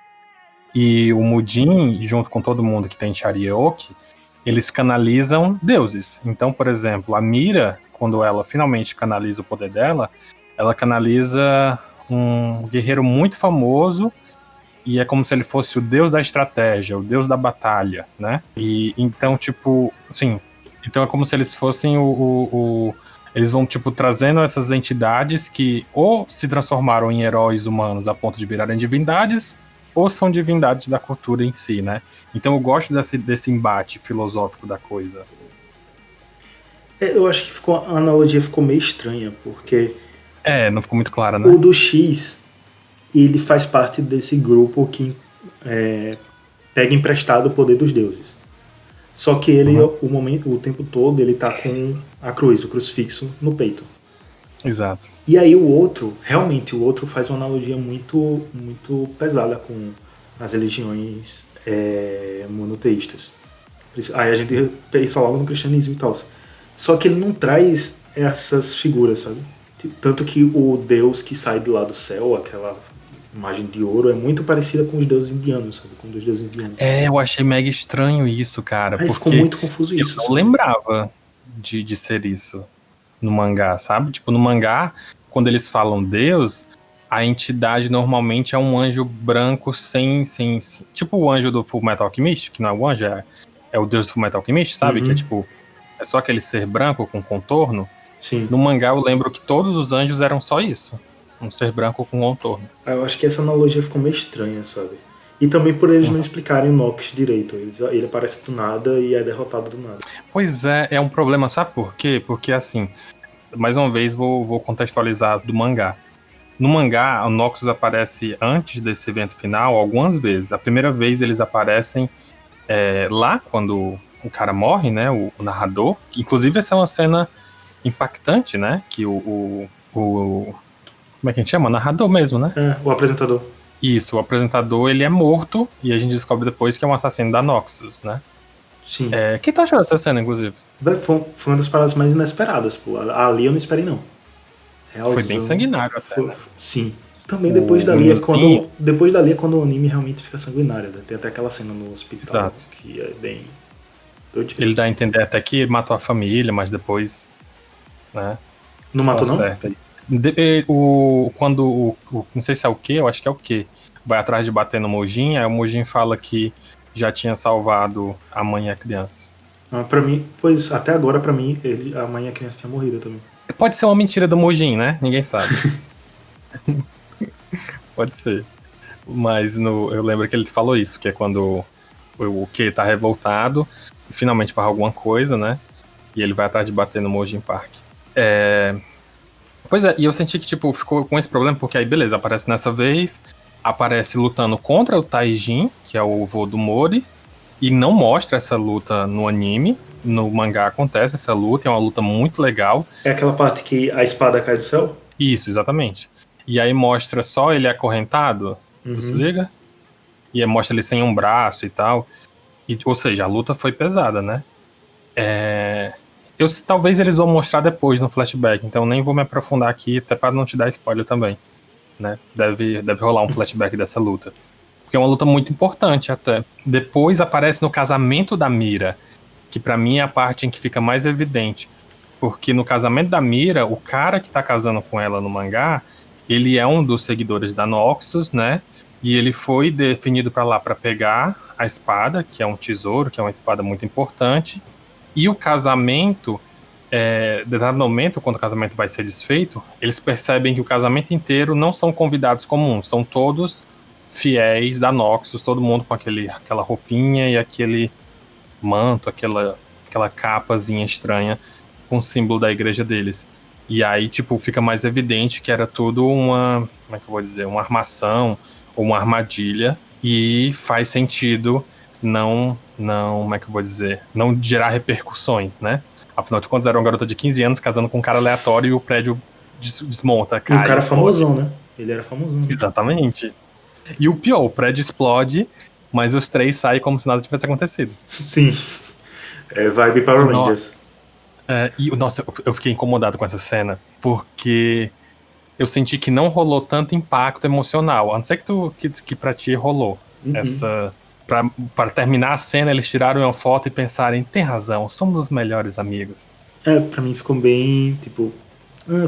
E o Mujin, junto com todo mundo que tem Charioki, eles canalizam deuses. Então, por exemplo, a Mira, quando ela finalmente canaliza o poder dela, ela canaliza um guerreiro muito famoso, e é como se ele fosse o deus da estratégia, o deus da batalha, né? E então, tipo, assim, então é como se eles fossem Eles vão, tipo, trazendo essas entidades que ou se transformaram em heróis humanos a ponto de virarem divindades, ou são divindades da cultura em si, né? Então eu gosto desse embate filosófico da coisa.
Eu acho que a analogia ficou meio estranha, porque
Não ficou muito clara,
o
né?
do X, ele faz parte desse grupo que pega emprestado o poder dos deuses. Só que ele, o tempo todo, ele tá com a cruz, o crucifixo no peito.
Exato.
E aí realmente o outro faz uma analogia muito, muito pesada com as religiões monoteístas. Aí a gente pensa logo no cristianismo e tal. Só que ele não traz essas figuras, sabe? Tanto que o deus que sai de lá do céu, aquela imagem de ouro, é muito parecida com os deuses indianos, sabe? Com os deuses indianos.
Eu achei mega estranho isso, cara.
Aí ficou
porque
muito confuso
eu
isso.
não
sabe?
lembrava de ser isso no mangá, sabe? Tipo, no mangá, quando eles falam Deus, a entidade normalmente é um anjo branco sem tipo o anjo do Fullmetal Alchemist, que não é o anjo, é o deus do Fullmetal Alchemist, sabe? Que é tipo, é só aquele ser branco com contorno.
Sim.
No mangá eu lembro que todos os anjos eram só isso. Um ser branco com contorno.
Eu acho que essa analogia ficou meio estranha, sabe? E também por eles não explicarem o Nox direito. Ele aparece do nada e é derrotado do nada.
Pois é um problema, sabe por quê? Porque assim, mais uma vez vou contextualizar do mangá. No mangá, o Noxus aparece antes desse evento final algumas vezes. A primeira vez eles aparecem lá, quando o cara morre, né? O narrador. Inclusive, essa é uma cena impactante, né? Que como é que a gente chama? Narrador mesmo, né?
O apresentador.
Isso, o apresentador, ele é morto e a gente descobre depois que é um assassino da Noxus, né?
Sim.
O que tu achou dessa cena, inclusive?
Foi uma das paradas mais inesperadas, pô. Ali eu não esperei, não.
Realzão, foi bem sanguinário até, né?
Sim. Também depois dali é quando o anime realmente fica sanguinário, né? Tem até aquela cena no hospital.
Exato.
Que é bem...
Ele dá a entender até que ele matou a família, mas depois, né?
Não matou, não?
Quando não sei se é o quê, eu acho que é o quê, vai atrás de bater no Mojin, aí o Mojin fala que já tinha salvado a mãe e a criança.
Pra mim, pois até agora, pra mim, a mãe e a criança tinham morrido também.
Pode ser uma mentira do Mojin, né? Ninguém sabe. Pode ser. Mas eu lembro que ele falou isso, que é quando o Q tá revoltado e finalmente faz alguma coisa, né? E ele vai atrás de bater no Mojin Park. Pois é, e eu senti que, tipo, ficou com esse problema, porque aí, beleza, aparece nessa vez, aparece lutando contra o Taijin, que é o vô do Mori, e não mostra essa luta no anime. No mangá acontece essa luta, é uma luta muito legal.
É aquela parte que a espada cai do céu?
Isso, exatamente. E aí mostra só ele acorrentado, tu se liga? E aí mostra ele sem um braço e tal. Ou seja, a luta foi pesada, né? Talvez eles vão mostrar depois no flashback, então nem vou me aprofundar aqui, até para não te dar spoiler também, né? Deve rolar um flashback dessa luta. Porque é uma luta muito importante até. Depois aparece no casamento da Mira, que pra mim é a parte em que fica mais evidente. Porque no casamento da Mira, o cara que tá casando com ela no mangá, ele é um dos seguidores da Noxus, né? E ele foi definido pra lá pra pegar a espada, que é um tesouro, que é uma espada muito importante. E o casamento, determinado momento, quando o casamento vai ser desfeito, eles percebem que o casamento inteiro não são convidados comuns, são todos fiéis da Noxus, todo mundo com aquela roupinha e aquele manto, aquela capazinha estranha com o símbolo da igreja deles. E aí, tipo, fica mais evidente que era tudo uma, como é que eu vou dizer, uma armação ou uma armadilha, e faz sentido como é que eu vou dizer, não gerar repercussões, né? Afinal de contas, era uma garota de 15 anos casando com um cara aleatório e o prédio desmonta, cai.
E o cara famosão, né? Ele era famosão. Né?
Exatamente. E o pior, o prédio explode, mas os três saem como se nada tivesse acontecido.
Sim. Vibe Power Rangers.
Nossa, eu fiquei incomodado com essa cena, porque eu senti que não rolou tanto impacto emocional, a não ser que pra ti rolou. Pra terminar a cena, eles tiraram uma foto e pensaram, tem razão, somos os melhores amigos.
Pra mim ficou bem, tipo,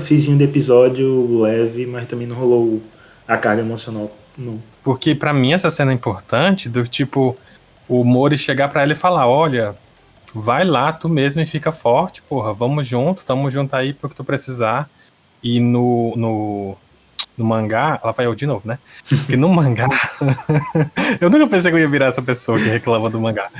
fizinho de episódio leve, mas também não rolou a carga emocional, não.
Porque pra mim essa cena é importante, do tipo, o Mori chegar pra ela e falar, olha, vai lá tu mesmo e fica forte, porra, vamos junto, tamo junto aí pro que tu precisar. E no mangá, ela vai eu de novo, né? Porque no mangá, eu nunca pensei que eu ia virar essa pessoa que reclama do mangá.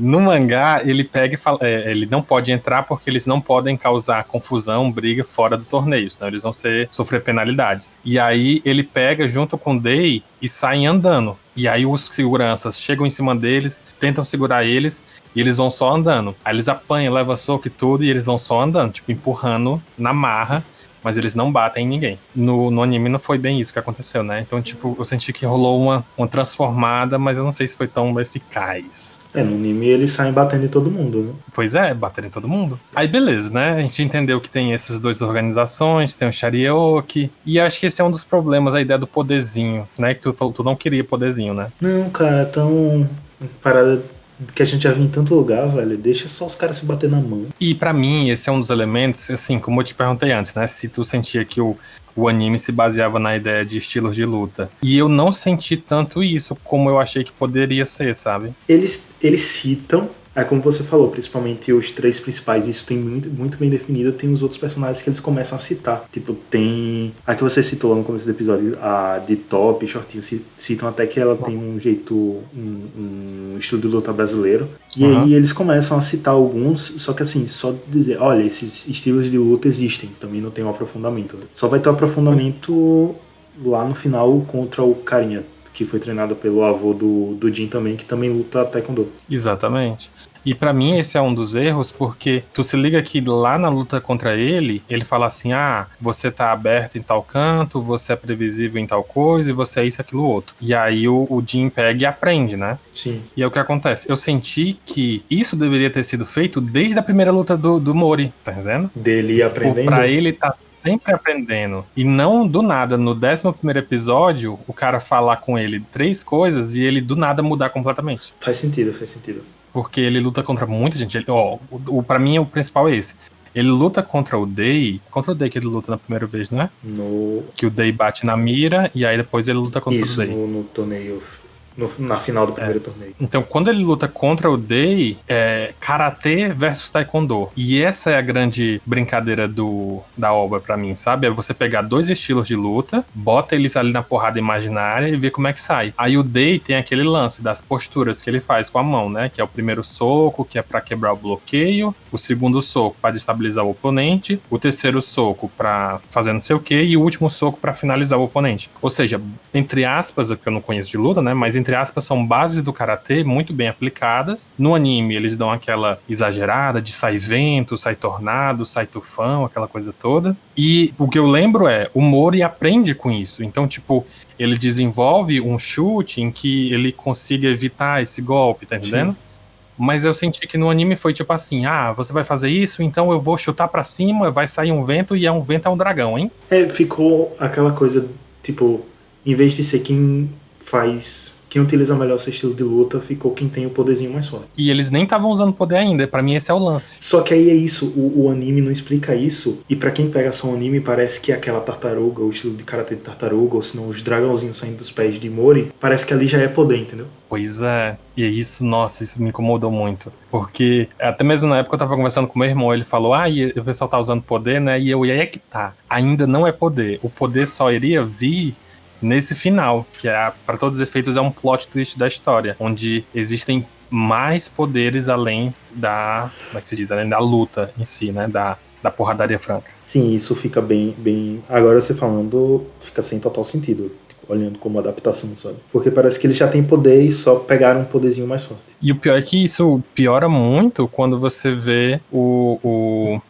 No mangá, ele pega e fala, ele não pode entrar porque eles não podem causar confusão, briga fora do torneio, senão eles vão sofrer penalidades. E aí ele pega junto com o Day e saem andando. E aí os seguranças chegam em cima deles, tentam segurar eles, e eles vão só andando. Aí eles apanham, levam soco e tudo, e eles vão só andando, tipo, empurrando na marra, mas eles não batem em ninguém. No anime não foi bem isso que aconteceu, né? Então, tipo, eu senti que rolou uma transformada, mas eu não sei se foi tão eficaz.
No anime eles saem batendo em todo mundo, né?
Pois é, bater em todo mundo. Aí beleza, né? A gente entendeu que tem essas duas organizações, tem o Sharioki, e acho que esse é um dos problemas, a ideia do poderzinho, né? Que tu falou, tu não queria poderzinho, né?
Não, cara, tão parada que a gente já viu em tanto lugar, velho. Deixa só os caras se bater na mão.
E pra mim, esse é um dos elementos, assim, como eu te perguntei antes, né? Se tu sentia que o anime se baseava na ideia de estilos de luta. E eu não senti tanto isso como eu achei que poderia ser, sabe?
Eles citam, como você falou, principalmente os três principais, isso tem muito bem definido. Tem os outros personagens que eles começam a citar. Tipo, tem a que você citou lá no começo do episódio, a de Top, Shortinho, citam até que ela tem um jeito, um estilo de luta brasileiro. E aí eles começam a citar alguns, só que assim, só dizer, olha, esses estilos de luta existem, também não tem um aprofundamento. Só vai ter um aprofundamento lá no final contra o carinha que foi treinado pelo avô do Jin também, que também luta taekwondo.
Exatamente. E pra mim esse é um dos erros, porque tu se liga que lá na luta contra ele fala assim, você tá aberto em tal canto, você é previsível em tal coisa, e você é isso, aquilo, outro. E aí o Jin pega e aprende, né?
Sim.
E é o que acontece. Eu senti que isso deveria ter sido feito desde a primeira luta do Mori, tá entendendo?
Dele aprendendo?
Pra ele tá sempre aprendendo. E não do nada, no 11º episódio, o cara falar com ele 3 coisas e ele do nada mudar completamente.
Faz sentido, faz sentido.
Porque ele luta contra muita gente. Pra mim, o principal é esse. Ele luta contra o Day que ele luta na primeira vez, não é? Que o Day bate na mira e aí depois ele luta contra o Day.
Isso, no torneio, na final do primeiro torneio.
Então, quando ele luta contra o Day, é Karatê versus Taekwondo. E essa é a grande brincadeira da obra pra mim, sabe? É você pegar 2 estilos de luta, bota eles ali na porrada imaginária e ver como é que sai. Aí o Day tem aquele lance das posturas que ele faz com a mão, né? Que é o primeiro soco, que é pra quebrar o bloqueio, o segundo soco pra destabilizar o oponente, o terceiro soco pra fazer não sei o que, e o último soco pra finalizar o oponente. Ou seja, entre aspas, que eu não conheço de luta, né? Mas entre aspas, são bases do karatê muito bem aplicadas. No anime, eles dão aquela exagerada de sai vento, sai tornado, sai tufão, aquela coisa toda. E o que eu lembro o Mori aprende com isso. Então, tipo, ele desenvolve um chute em que ele consiga evitar esse golpe, tá entendendo? Sim. Mas eu senti que no anime foi tipo assim, você vai fazer isso, então eu vou chutar pra cima, vai sair um vento e um vento é um dragão, hein?
Ficou aquela coisa, tipo, em vez de ser quem utiliza melhor seu estilo de luta, ficou quem tem o poderzinho mais forte.
E eles nem estavam usando poder ainda, pra mim esse é o lance.
Só que aí é isso, o anime não explica isso, e pra quem pega só o anime, parece que aquela tartaruga, o estilo de karatê de tartaruga, ou senão os dragãozinhos saindo dos pés de Mori, parece que ali já é poder, entendeu?
Pois é, e isso, nossa, isso me incomodou muito. Porque até mesmo na época eu tava conversando com meu irmão, ele falou, e o pessoal tá usando poder, né? E aí é que tá, ainda não é poder. O poder só iria vir nesse final, que para todos os efeitos é um plot twist da história, onde existem mais poderes além da, como é que se diz, além da luta em si, né, da porradaria franca.
Sim, isso fica bem, agora você falando, fica sem total sentido, tipo, olhando como adaptação, sabe? Porque parece que eles já têm poder e só pegaram um poderzinho mais forte.
E o pior é que isso piora muito quando você vê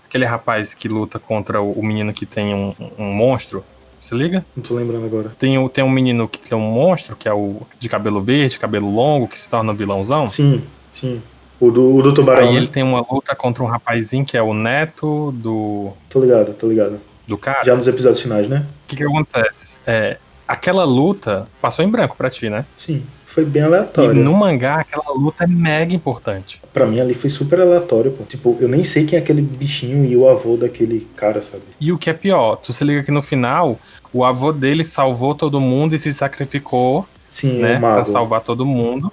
aquele rapaz que luta contra o menino que tem um monstro. Se liga?
Não tô lembrando agora.
Tem um menino que tem um monstro, que é o de cabelo verde, cabelo longo, que se torna um vilãozão.
Sim. O do tubarão.
Aí ele tem uma luta contra um rapazinho que é o neto do...
Tô ligado.
Do cara.
Já nos episódios finais, né?
O que acontece? Aquela luta passou em branco pra ti, né?
Sim. Foi bem aleatório.
E no mangá, aquela luta é mega importante.
Pra mim, ali foi super aleatório, pô. Tipo, eu nem sei quem é aquele bichinho e o avô daquele cara, sabe?
E o que é pior, tu se liga que no final, o avô dele salvou todo mundo e se sacrificou,
Sim,
né?
o mago.
Pra salvar todo mundo.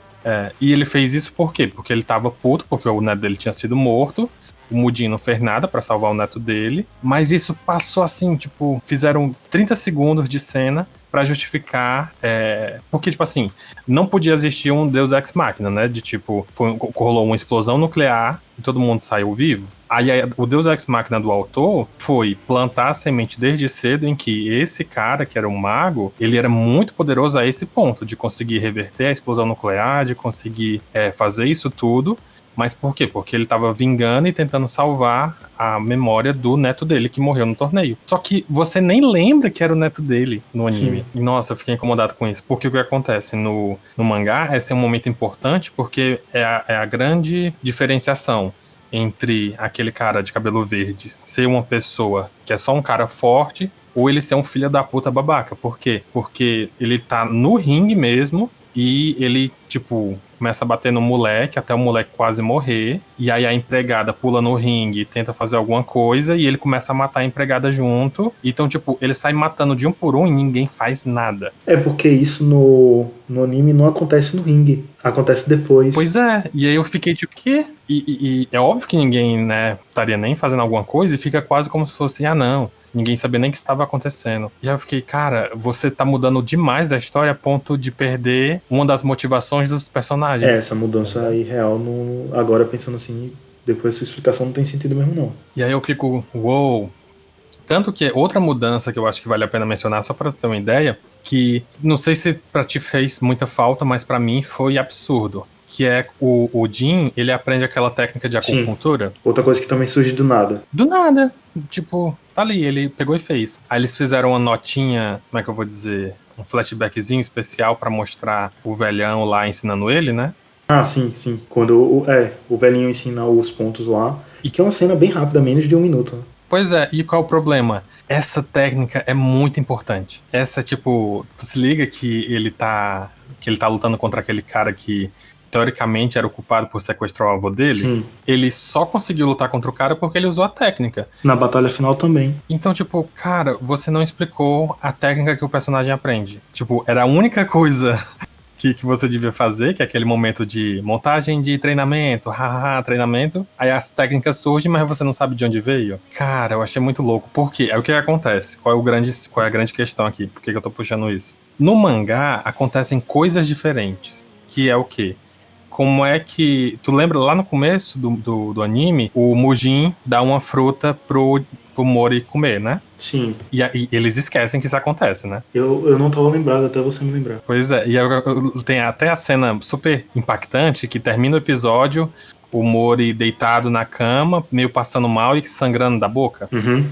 E ele fez isso por quê? Porque ele tava puto, porque o neto dele tinha sido morto. O Mudin não fez nada pra salvar o neto dele. Mas isso passou assim, tipo, fizeram 30 segundos de cena pra justificar. Porque, tipo assim, não podia existir um Deus Ex Machina, né? De tipo, rolou uma explosão nuclear e todo mundo saiu vivo. Aí o Deus Ex Machina do autor foi plantar a semente desde cedo em que esse cara, que era um mago, ele era muito poderoso a esse ponto de conseguir reverter a explosão nuclear, de conseguir fazer isso tudo. Mas por quê? Porque ele tava vingando e tentando salvar a memória do neto dele que morreu no torneio. Só que você nem lembra que era o neto dele no anime. E, nossa, eu fiquei incomodado com isso. Porque o que acontece no mangá, esse é um momento importante porque é a grande diferenciação entre aquele cara de cabelo verde ser uma pessoa que é só um cara forte ou ele ser um filho da puta babaca. Por quê? Porque ele tá no ringue mesmo e ele, tipo, começa a bater no moleque até o moleque quase morrer. E aí a empregada pula no ringue e tenta fazer alguma coisa e ele começa a matar a empregada junto. Então, tipo, ele sai matando de um por um e ninguém faz nada.
É porque isso no anime não acontece no ringue. Acontece depois.
Pois é, e aí eu fiquei tipo, quê? E é óbvio que ninguém, né, estaria nem fazendo alguma coisa e fica quase como se fosse, não, ninguém sabia nem o que estava acontecendo. E aí eu fiquei, cara, você tá mudando demais a história a ponto de perder uma das motivações dos personagens.
Essa mudança aí real, agora pensando assim, depois dessa explicação não tem sentido mesmo não.
E aí eu fico, uou. Tanto que outra mudança que eu acho que vale a pena mencionar, só pra ter uma ideia, que não sei se pra ti fez muita falta, mas pra mim foi absurdo. Que é o Jin, ele aprende aquela técnica de acupuntura.
Sim. Outra coisa que também surge do nada.
Do nada. Tipo, tá ali, ele pegou e fez. Aí eles fizeram uma notinha, como é que eu vou dizer? Um flashbackzinho especial pra mostrar o velhão lá ensinando ele, né?
Ah, sim, sim. Quando o velhinho ensina os pontos lá. E que é uma cena bem rápida, menos de 1 minuto. Né?
Pois é, e qual é o problema? Essa técnica é muito importante. Essa, tipo, tu se liga que ele tá lutando contra aquele cara que teoricamente era o culpado por sequestrar o avô dele?
Sim.
Ele só conseguiu lutar contra o cara porque ele usou a técnica.
Na batalha final também.
Então, tipo, cara, você não explicou a técnica que o personagem aprende. Tipo, era a única coisa que você devia fazer, que é aquele momento de montagem de treinamento, treinamento, aí as técnicas surgem, mas você não sabe de onde veio. Cara, eu achei muito louco. Por quê? Aí o que acontece? Qual é a grande questão aqui? Por que eu tô puxando isso? No mangá, acontecem coisas diferentes, que é o quê? Como é que... Tu lembra lá no começo do anime, o Mujin dá uma fruta pro Mori comer, né?
Sim.
E eles esquecem que isso acontece, né?
Eu não tava lembrado até você me lembrar.
Pois é, e tem até a cena super impactante que termina o episódio, o Mori deitado na cama, meio passando mal e sangrando da boca.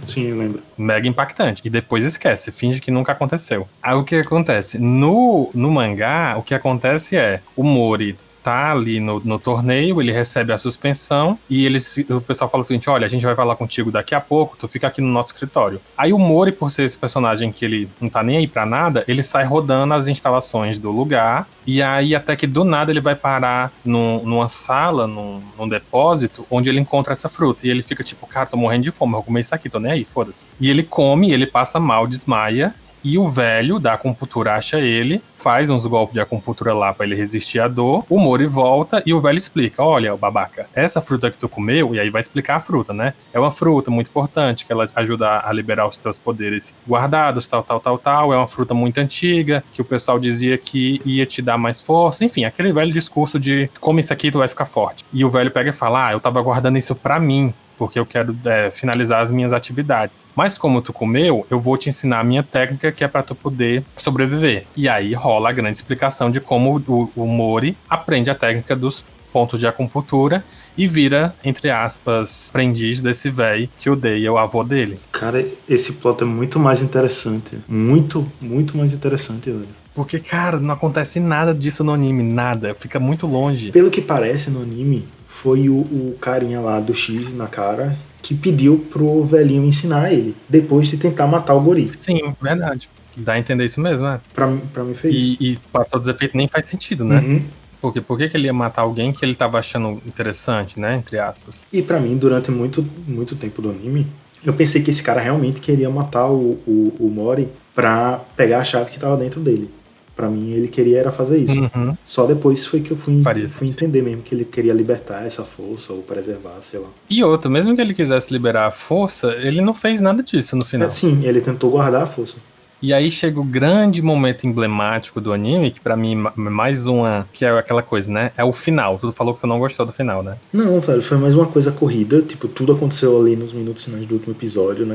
Sim, eu lembro.
Mega impactante. E depois esquece, finge que nunca aconteceu. Aí o que acontece? No mangá, o que acontece é, o Mori tá ali no torneio, ele recebe a suspensão e o pessoal fala o seguinte, olha, a gente vai falar contigo daqui a pouco, tu fica aqui no nosso escritório. Aí o Mori, por ser esse personagem que ele não tá nem aí pra nada, ele sai rodando as instalações do lugar e aí até que do nada ele vai parar numa sala, num depósito, onde ele encontra essa fruta e ele fica tipo, cara, tô morrendo de fome, eu vou comer isso aqui, tô nem aí, foda-se. E ele come, ele passa mal, desmaia. E o velho da acupuntura acha ele, faz uns golpes de acupuntura lá pra ele resistir à dor. O Mori volta e o velho explica, olha, babaca, essa fruta que tu comeu, e aí vai explicar a fruta, né? É uma fruta muito importante, que ela ajuda a liberar os teus poderes guardados, tal. É uma fruta muito antiga, que o pessoal dizia que ia te dar mais força. Enfim, aquele velho discurso de come isso aqui, tu vai ficar forte. E o velho pega e fala, eu tava guardando isso pra mim, porque eu quero finalizar as minhas atividades. Mas como tu comeu, eu vou te ensinar a minha técnica que é pra tu poder sobreviver. E aí rola a grande explicação de como o Mori aprende a técnica dos pontos de acupuntura e vira, entre aspas, aprendiz desse velho que odeia o avô dele.
Cara, esse plot é muito mais interessante. Muito, muito mais interessante, velho.
Porque, cara, não acontece nada disso no anime, nada. Fica muito longe.
Pelo que parece no anime, foi o carinha lá do X na cara que pediu pro velhinho ensinar ele, depois de tentar matar o guri.
Sim, verdade. Dá a entender isso mesmo, né?
Pra mim fez isso.
E pra todos os efeitos nem faz sentido, né? Porque por que ele ia matar alguém que ele tava achando interessante, né? Entre aspas.
E pra mim, durante muito, muito tempo do anime, eu pensei que esse cara realmente queria matar o Mori pra pegar a chave que tava dentro dele. Pra mim, ele queria era fazer isso.
Uhum.
Só depois foi que eu fui
Faria sentido.
entender mesmo que ele queria libertar essa força ou preservar, sei lá.
E outro, mesmo que ele quisesse liberar a força, ele não fez nada disso no final.
Sim, ele tentou guardar a força.
E aí chega o grande momento emblemático do anime, que pra mim é mais uma, que é aquela coisa, né? É o final. Tu falou que tu não gostou do final, né?
Não, velho, foi mais uma coisa corrida. Tipo, tudo aconteceu ali nos minutos finais do último episódio,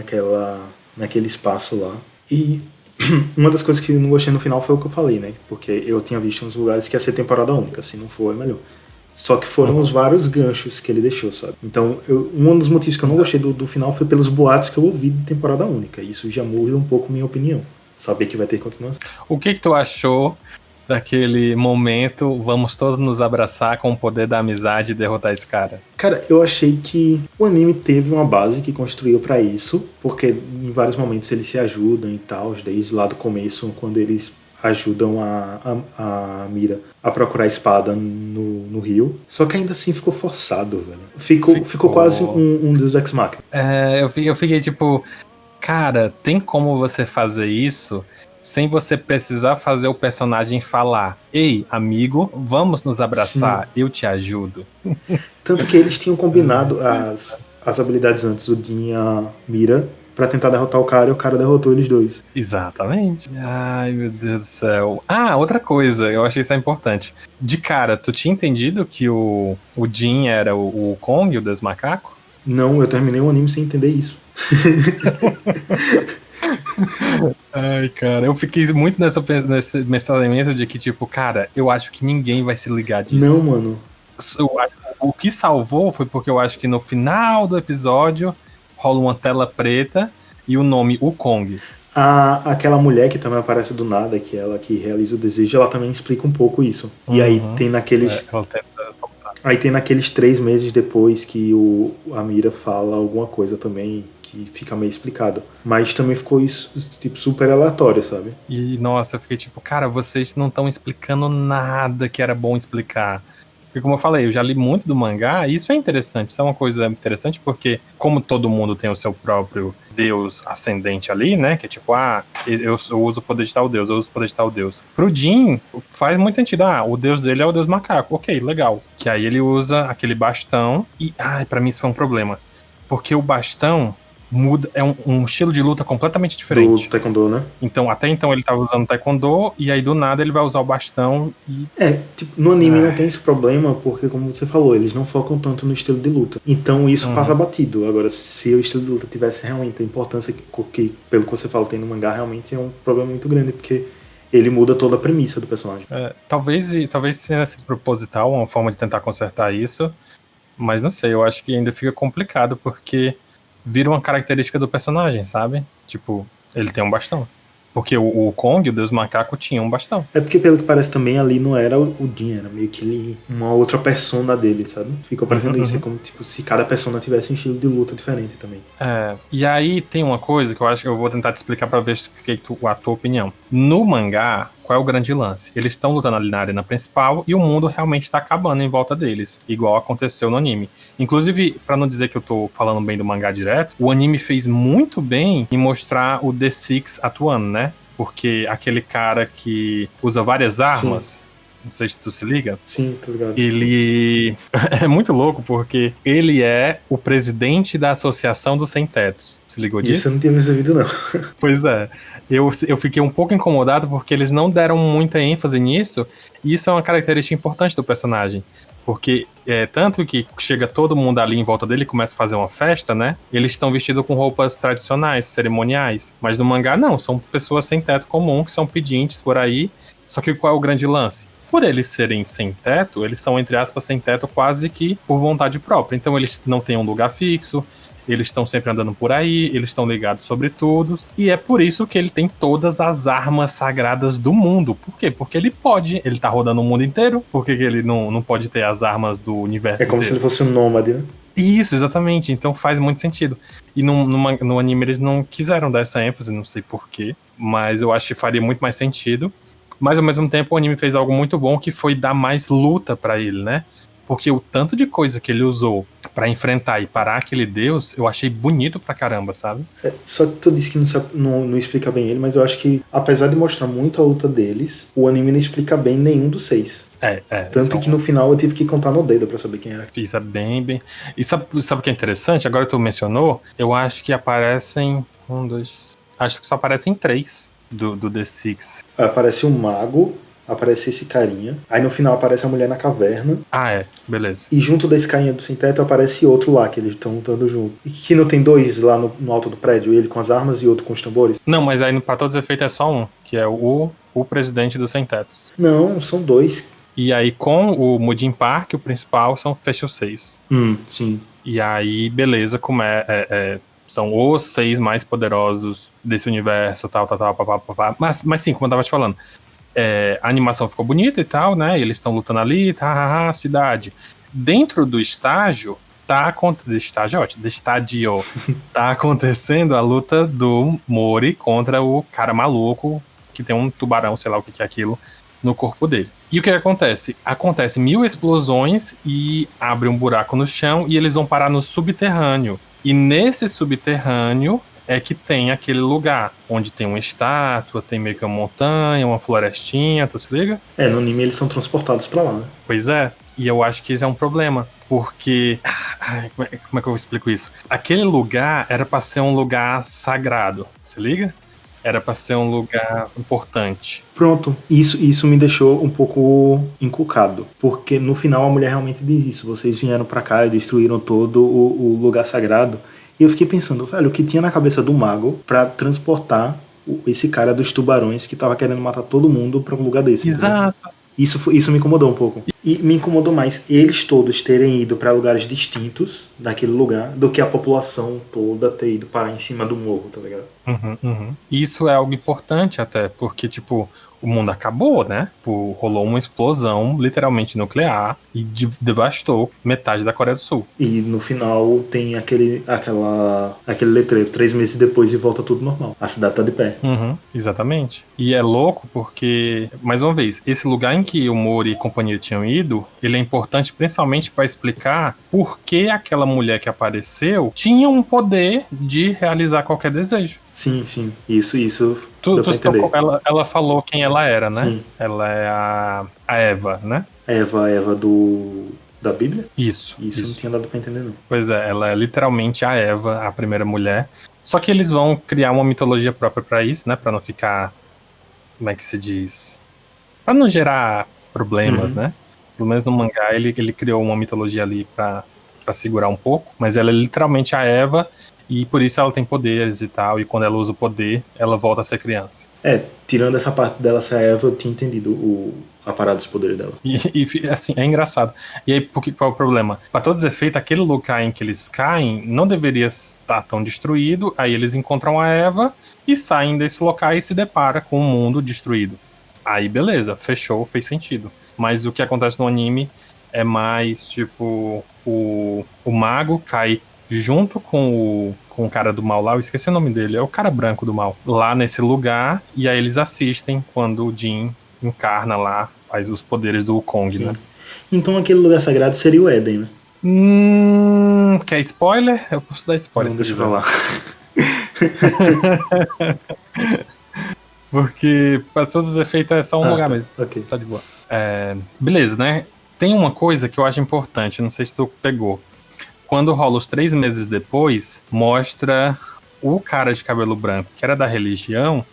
naquele espaço lá. E uma das coisas que eu não gostei no final foi o que eu falei, né? Porque eu tinha visto nos lugares que ia ser temporada única. Se não for, é melhor. Só que foram os vários ganchos que ele deixou, sabe? Então, um dos motivos que eu não gostei do final foi pelos boatos que eu ouvi de temporada única. Isso já muda um pouco minha opinião. Saber que vai ter continuação.
O que tu achou daquele momento, vamos todos nos abraçar com o poder da amizade e derrotar esse cara?
Cara, eu achei que o anime teve uma base que construiu pra isso, porque em vários momentos eles se ajudam e tal, desde lá do começo, quando eles ajudam a Mira a procurar a espada no rio. Só que ainda assim ficou forçado, velho. Ficou quase um Deus Ex Machina.
Eu fiquei tipo, cara, tem como você fazer isso sem você precisar fazer o personagem falar: ei, amigo, vamos nos abraçar, eu te ajudo.
Tanto que eles tinham combinado as habilidades antes, o Jin e a Mira, pra tentar derrotar o cara, e o cara derrotou eles dois.
Exatamente. Ai, meu Deus do céu. Ah, outra coisa, eu achei isso importante. De cara, tu tinha entendido que o Jin era o Kong, o Deus Macaco?
Não, eu terminei o anime sem entender isso.
Ai, cara, eu fiquei muito nesse pensamento de que, tipo, cara, eu acho que ninguém vai se ligar disso.
Não, mano.
O que salvou foi porque eu acho que no final do episódio rola uma tela preta e o nome Wukong.
Aquela mulher que também aparece do nada, que ela que realiza o desejo, ela também explica um pouco isso. E aí tem naqueles. Aí tem naqueles 3 meses depois que a Mira fala alguma coisa também que fica meio explicado. Mas também ficou isso, tipo, super aleatório, sabe?
E, nossa, eu fiquei tipo, cara, vocês não estão explicando nada que era bom explicar. Porque, como eu falei, eu já li muito do mangá, e isso é interessante. Isso é uma coisa interessante porque, como todo mundo tem o seu próprio deus ascendente ali, né? Que é tipo, eu uso o poder de tal deus, eu uso o poder de tal deus. Pro Jin, faz muito sentido. O deus dele é o deus macaco. Ok, legal. Que aí ele usa aquele bastão e, pra mim isso foi um problema. Porque o bastão muda, é um estilo de luta completamente diferente.
Do Taekwondo, né?
Então, até então ele tava usando Taekwondo, e aí do nada ele vai usar o bastão e...
tipo, no anime não tem esse problema, porque como você falou, eles não focam tanto no estilo de luta. Então isso passa batido. Agora, se o estilo de luta tivesse realmente a importância que pelo que você fala, tem no mangá, realmente é um problema muito grande, porque ele muda toda a premissa do personagem.
Talvez tenha sido proposital, uma forma de tentar consertar isso, mas não sei, eu acho que ainda fica complicado, porque vira uma característica do personagem, sabe? Tipo, ele tem um bastão. Porque o Kong, o Deus Macaco, tinha um bastão.
É porque, pelo que parece também, ali não era o Jin, era meio que uma outra persona dele, sabe? Ficou parecendo isso, é como tipo, se cada persona tivesse um estilo de luta diferente também.
E aí tem uma coisa que eu acho que eu vou tentar te explicar pra ver a tua opinião. No mangá, qual é o grande lance? Eles estão lutando ali na arena principal e o mundo realmente tá acabando em volta deles, igual aconteceu no anime. Inclusive, pra não dizer que eu tô falando bem do mangá direto, o anime fez muito bem em mostrar o D6 atuando, né? Porque aquele cara que usa várias armas, sim, não sei se tu se liga.
Sim, tô ligado.
Ele é muito louco porque ele é o presidente da Associação dos Sem-Tetos. Se ligou disso?
Isso eu não tinha percebido, não.
Pois é. Eu fiquei um pouco incomodado porque eles não deram muita ênfase nisso, e isso é uma característica importante do personagem. Porque tanto que chega todo mundo ali em volta dele e começa a fazer uma festa, né? Eles estão vestidos com roupas tradicionais, cerimoniais. Mas no mangá não, são pessoas sem teto comum, que são pedintes por aí. Só que qual é o grande lance? Por eles serem sem teto, eles são, entre aspas, sem teto quase que por vontade própria. Então eles não têm um lugar fixo, eles estão sempre andando por aí, eles estão ligados sobre tudo. E é por isso que ele tem todas as armas sagradas do mundo. Por quê? Porque ele pode. Ele tá rodando o mundo inteiro. Por que ele não pode ter as armas do universo
inteiro? É como se ele fosse um nômade, né?
Isso, exatamente. Então faz muito sentido. E no anime eles não quiseram dar essa ênfase, não sei porquê. Mas eu acho que faria muito mais sentido. Mas ao mesmo tempo o anime fez algo muito bom, que foi dar mais luta pra ele, né? Porque o tanto de coisa que ele usou pra enfrentar e parar aquele deus, eu achei bonito pra caramba, sabe?
Só que tu disse que não explica bem ele, mas eu acho que, apesar de mostrar muito a luta deles, o anime não explica bem nenhum dos 6. Tanto que no final eu tive que contar no dedo pra saber quem era.
Isso é bem... E sabe o que é interessante? Agora tu mencionou, eu acho que aparecem... Acho que só aparecem 3 do The Six.
Aparece um mago, aparece esse carinha, aí no final aparece a mulher na caverna.
Beleza.
E junto desse carinha do sem teto aparece outro lá, que eles estão lutando junto. E que não tem 2 lá no alto do prédio, ele com as armas e outro com os tambores?
Não, mas aí pra todos os efeitos é só um, que é o presidente do Sem Tetos.
Não, são 2.
E aí com o Mudin Park, o principal, fecha os 6.
Sim.
E aí, beleza, como são os 6 mais poderosos desse universo, tal. Mas sim, como eu tava te falando, a animação ficou bonita e tal, né? Eles estão lutando ali, cidade. Dentro do estágio, tá acontecendo a luta do Mori contra o cara maluco, que tem um tubarão, sei lá o que é aquilo, no corpo dele. E o que acontece? Acontece 1000 explosões e abre um buraco no chão e eles vão parar no subterrâneo. E nesse subterrâneo é que tem aquele lugar onde tem uma estátua, tem meio que uma montanha, uma florestinha, tu se liga?
No anime eles são transportados pra lá, né?
Pois é, e eu acho que esse é um problema, porque... como é que eu explico isso? Aquele lugar era pra ser um lugar sagrado, se liga? Era pra ser um lugar importante.
Pronto, isso me deixou um pouco encucado, porque no final a mulher realmente diz isso, vocês vieram pra cá e destruíram todo o lugar sagrado, e eu fiquei pensando, velho, o que tinha na cabeça do mago pra transportar esse cara dos tubarões que tava querendo matar todo mundo pra um lugar desse.
Exato.
Entendeu? Isso me incomodou um pouco. E me incomodou mais eles todos terem ido para lugares distintos daquele lugar do que a população toda ter ido parar em cima do morro, tá ligado?
Uhum. Isso é algo importante até, porque, tipo, o mundo acabou, né? Rolou uma explosão literalmente nuclear e devastou metade da Coreia do Sul.
E no final tem aquele letreiro, 3 meses depois e volta tudo normal. A cidade tá de pé.
Exatamente. E é louco porque, mais uma vez, esse lugar em que o Mori e companhia tinham ido, ele é importante principalmente para explicar por que aquela mulher que apareceu tinha um poder de realizar qualquer desejo.
Sim. Isso.
Ela falou quem ela era, né?
Sim.
Ela é a Eva, né?
Eva da Bíblia?
Isso.
Não tinha dado pra entender, não.
Pois é, ela é literalmente a Eva, a primeira mulher. Só que eles vão criar uma mitologia própria pra isso, né? Pra não ficar... Como é que se diz? Pra não gerar problemas, né? Pelo menos no mangá ele criou uma mitologia ali pra segurar um pouco. Mas ela é literalmente a Eva... E por isso ela tem poderes e tal, e quando ela usa o poder, ela volta a ser criança.
Tirando essa parte dela ser a Eva, eu tinha entendido a parada dos poderes dela.
E assim, é engraçado. E aí, qual é o problema? Para todos os efeitos, aquele lugar em que eles caem não deveria estar tão destruído, aí eles encontram a Eva e saem desse local e se depara com o mundo destruído. Aí beleza, fechou, fez sentido. Mas o que acontece no anime é mais, tipo, o mago cai junto com o cara do mal lá, eu esqueci o nome dele, é o cara branco do mal, lá nesse lugar, e aí eles assistem quando o Jin encarna lá, faz os poderes do Wukong, né?
Então aquele lugar sagrado seria o Éden, né?
Quer spoiler? Eu posso dar spoiler.
Não, deixa eu falar.
Porque, para todos os efeitos, é só um lugar mesmo.
Ok.
Tá de boa. Beleza, né? Tem uma coisa que eu acho importante, não sei se tu pegou. Quando rola os 3 meses depois, mostra o cara de cabelo branco, que era da religião,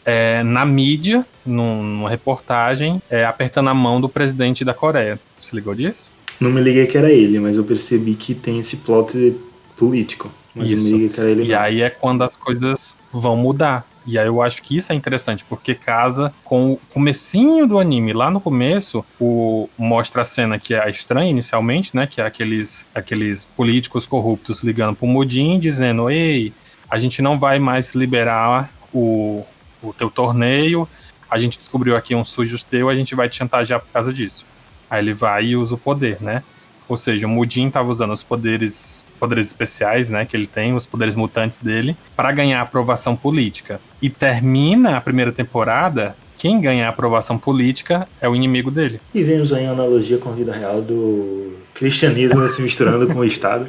na mídia, numa reportagem, apertando a mão do presidente da Coreia. Se ligou disso?
Não me liguei que era ele, mas eu percebi que tem esse plot político. Mas
isso.
Eu me liguei que era ele.
E aí é quando as coisas vão mudar. E aí eu acho que isso é interessante, porque casa com o comecinho do anime. Lá no começo, mostra a cena que é estranha inicialmente, né? Que é aqueles políticos corruptos ligando pro Mudin, dizendo: ei, a gente não vai mais liberar o teu torneio, a gente descobriu aqui uns sujos teu, a gente vai te chantagear por causa disso. Aí ele vai e usa o poder, né? Ou seja, o Mudin tava usando os poderes especiais, né, que ele tem, os poderes mutantes dele, para ganhar aprovação política. E termina a primeira temporada quem ganha a aprovação política é o inimigo dele.
E vemos aí a analogia com a vida real do cristianismo se misturando com o Estado.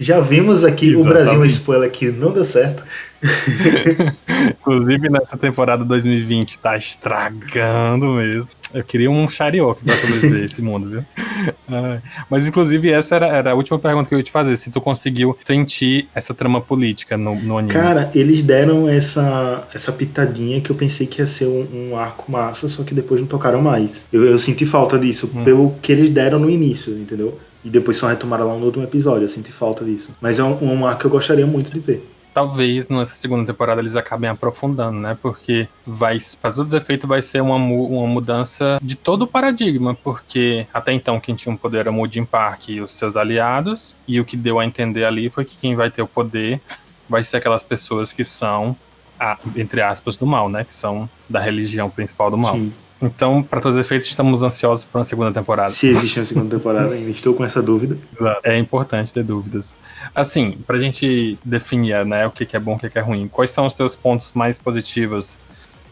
Já vimos aqui o Brasil, um spoiler que não deu certo.
Inclusive nessa temporada 2020 tá estragando mesmo. Eu queria um Sharioki pra sobreviver esse mundo, viu? Mas inclusive essa era a última pergunta que eu ia te fazer. Se tu conseguiu sentir essa trama política no anime.
Cara, eles deram essa pitadinha que eu pensei que ia ser um arco massa, só que depois não tocaram mais. Eu senti falta disso, pelo que eles deram no início, entendeu? E depois só retomaram lá no último episódio, eu senti falta disso. Mas é um arco que eu gostaria muito de ver.
Talvez nessa segunda temporada eles acabem aprofundando, né? Porque para todos os efeitos, vai ser uma mudança de todo o paradigma. Porque até então quem tinha um poder era o Mujin Park e os seus aliados. E o que deu a entender ali foi que quem vai ter o poder vai ser aquelas pessoas que são, entre aspas, do mal, né? Que são da religião principal do mal.
Sim.
Então, para todos os efeitos, estamos ansiosos por uma segunda temporada.
Se existe uma segunda temporada, ainda estou com essa dúvida.
É importante ter dúvidas. Assim, pra gente definir, né, o que é bom e o que é ruim, quais são os teus pontos mais positivos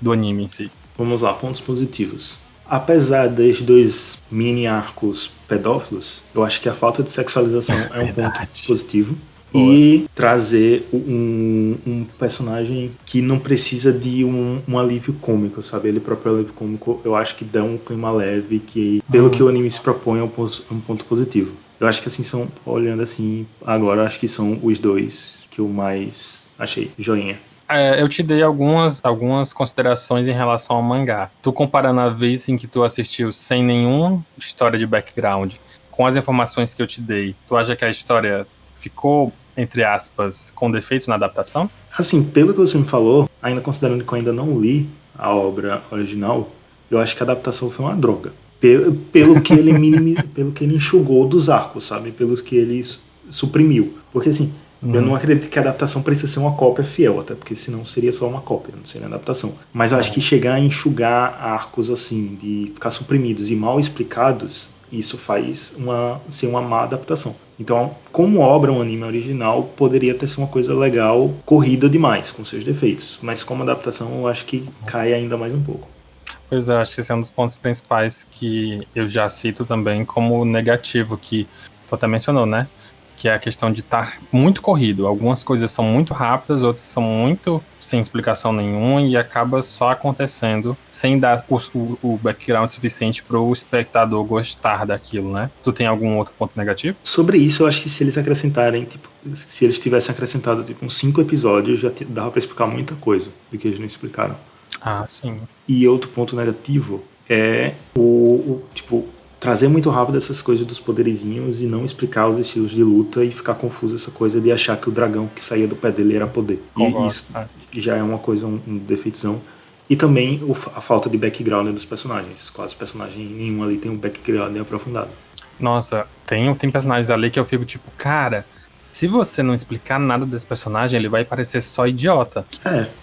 do anime em si?
Vamos lá, pontos positivos. Apesar dos 2 mini arcos pedófilos, eu acho que a falta de sexualização é um ponto positivo. E trazer um personagem que não precisa de um alívio cômico, sabe? Ele próprio alívio cômico, eu acho que dá um clima leve, que pelo que o anime se propõe é um ponto positivo. Eu acho que assim, olhando assim, agora acho que são os 2 que eu mais achei joinha.
Eu te dei algumas considerações em relação ao mangá. Tu comparando a vez em que tu assistiu sem nenhuma história de background com as informações que eu te dei, tu acha que a história ficou, entre aspas, com defeitos na adaptação?
Assim, pelo que você me falou, ainda considerando que eu ainda não li a obra original, eu acho que a adaptação foi uma droga. Pelo que ele pelo que ele enxugou dos arcos, sabe? Pelo que ele suprimiu. Porque assim, eu não acredito que a adaptação precisa ser uma cópia fiel, até porque senão seria só uma cópia, não seria adaptação. Mas eu acho que chegar a enxugar arcos assim, de ficar suprimidos e mal explicados, isso faz ser uma má adaptação. Então, como obra, um anime original poderia ter sido uma coisa legal, corrida demais, com seus defeitos. Mas como adaptação, eu acho que cai ainda mais um pouco.
Pois é, acho que esse é um dos pontos principais que eu já cito também como negativo, que tu até mencionou, né? Que é a questão de estar muito corrido. Algumas coisas são muito rápidas, outras são muito sem explicação nenhuma e acaba só acontecendo sem dar o background suficiente para o espectador gostar daquilo, né? Tu tem algum outro ponto negativo?
Sobre isso, eu acho que se eles acrescentarem, se eles tivessem acrescentado uns 5 episódios, já dava para explicar muita coisa do que eles não explicaram.
Ah, sim.
E outro ponto negativo é trazer muito rápido essas coisas dos poderizinhos e não explicar os estilos de luta e ficar confuso essa coisa de achar que o dragão que saía do pé dele era poder. E isso já é uma coisa, um defeitozão. E também a falta de background dos personagens. Quase personagem nenhum ali tem um background aprofundado.
Nossa, tem personagens ali que eu fico tipo, cara, se você não explicar nada desse personagem, ele vai parecer só idiota.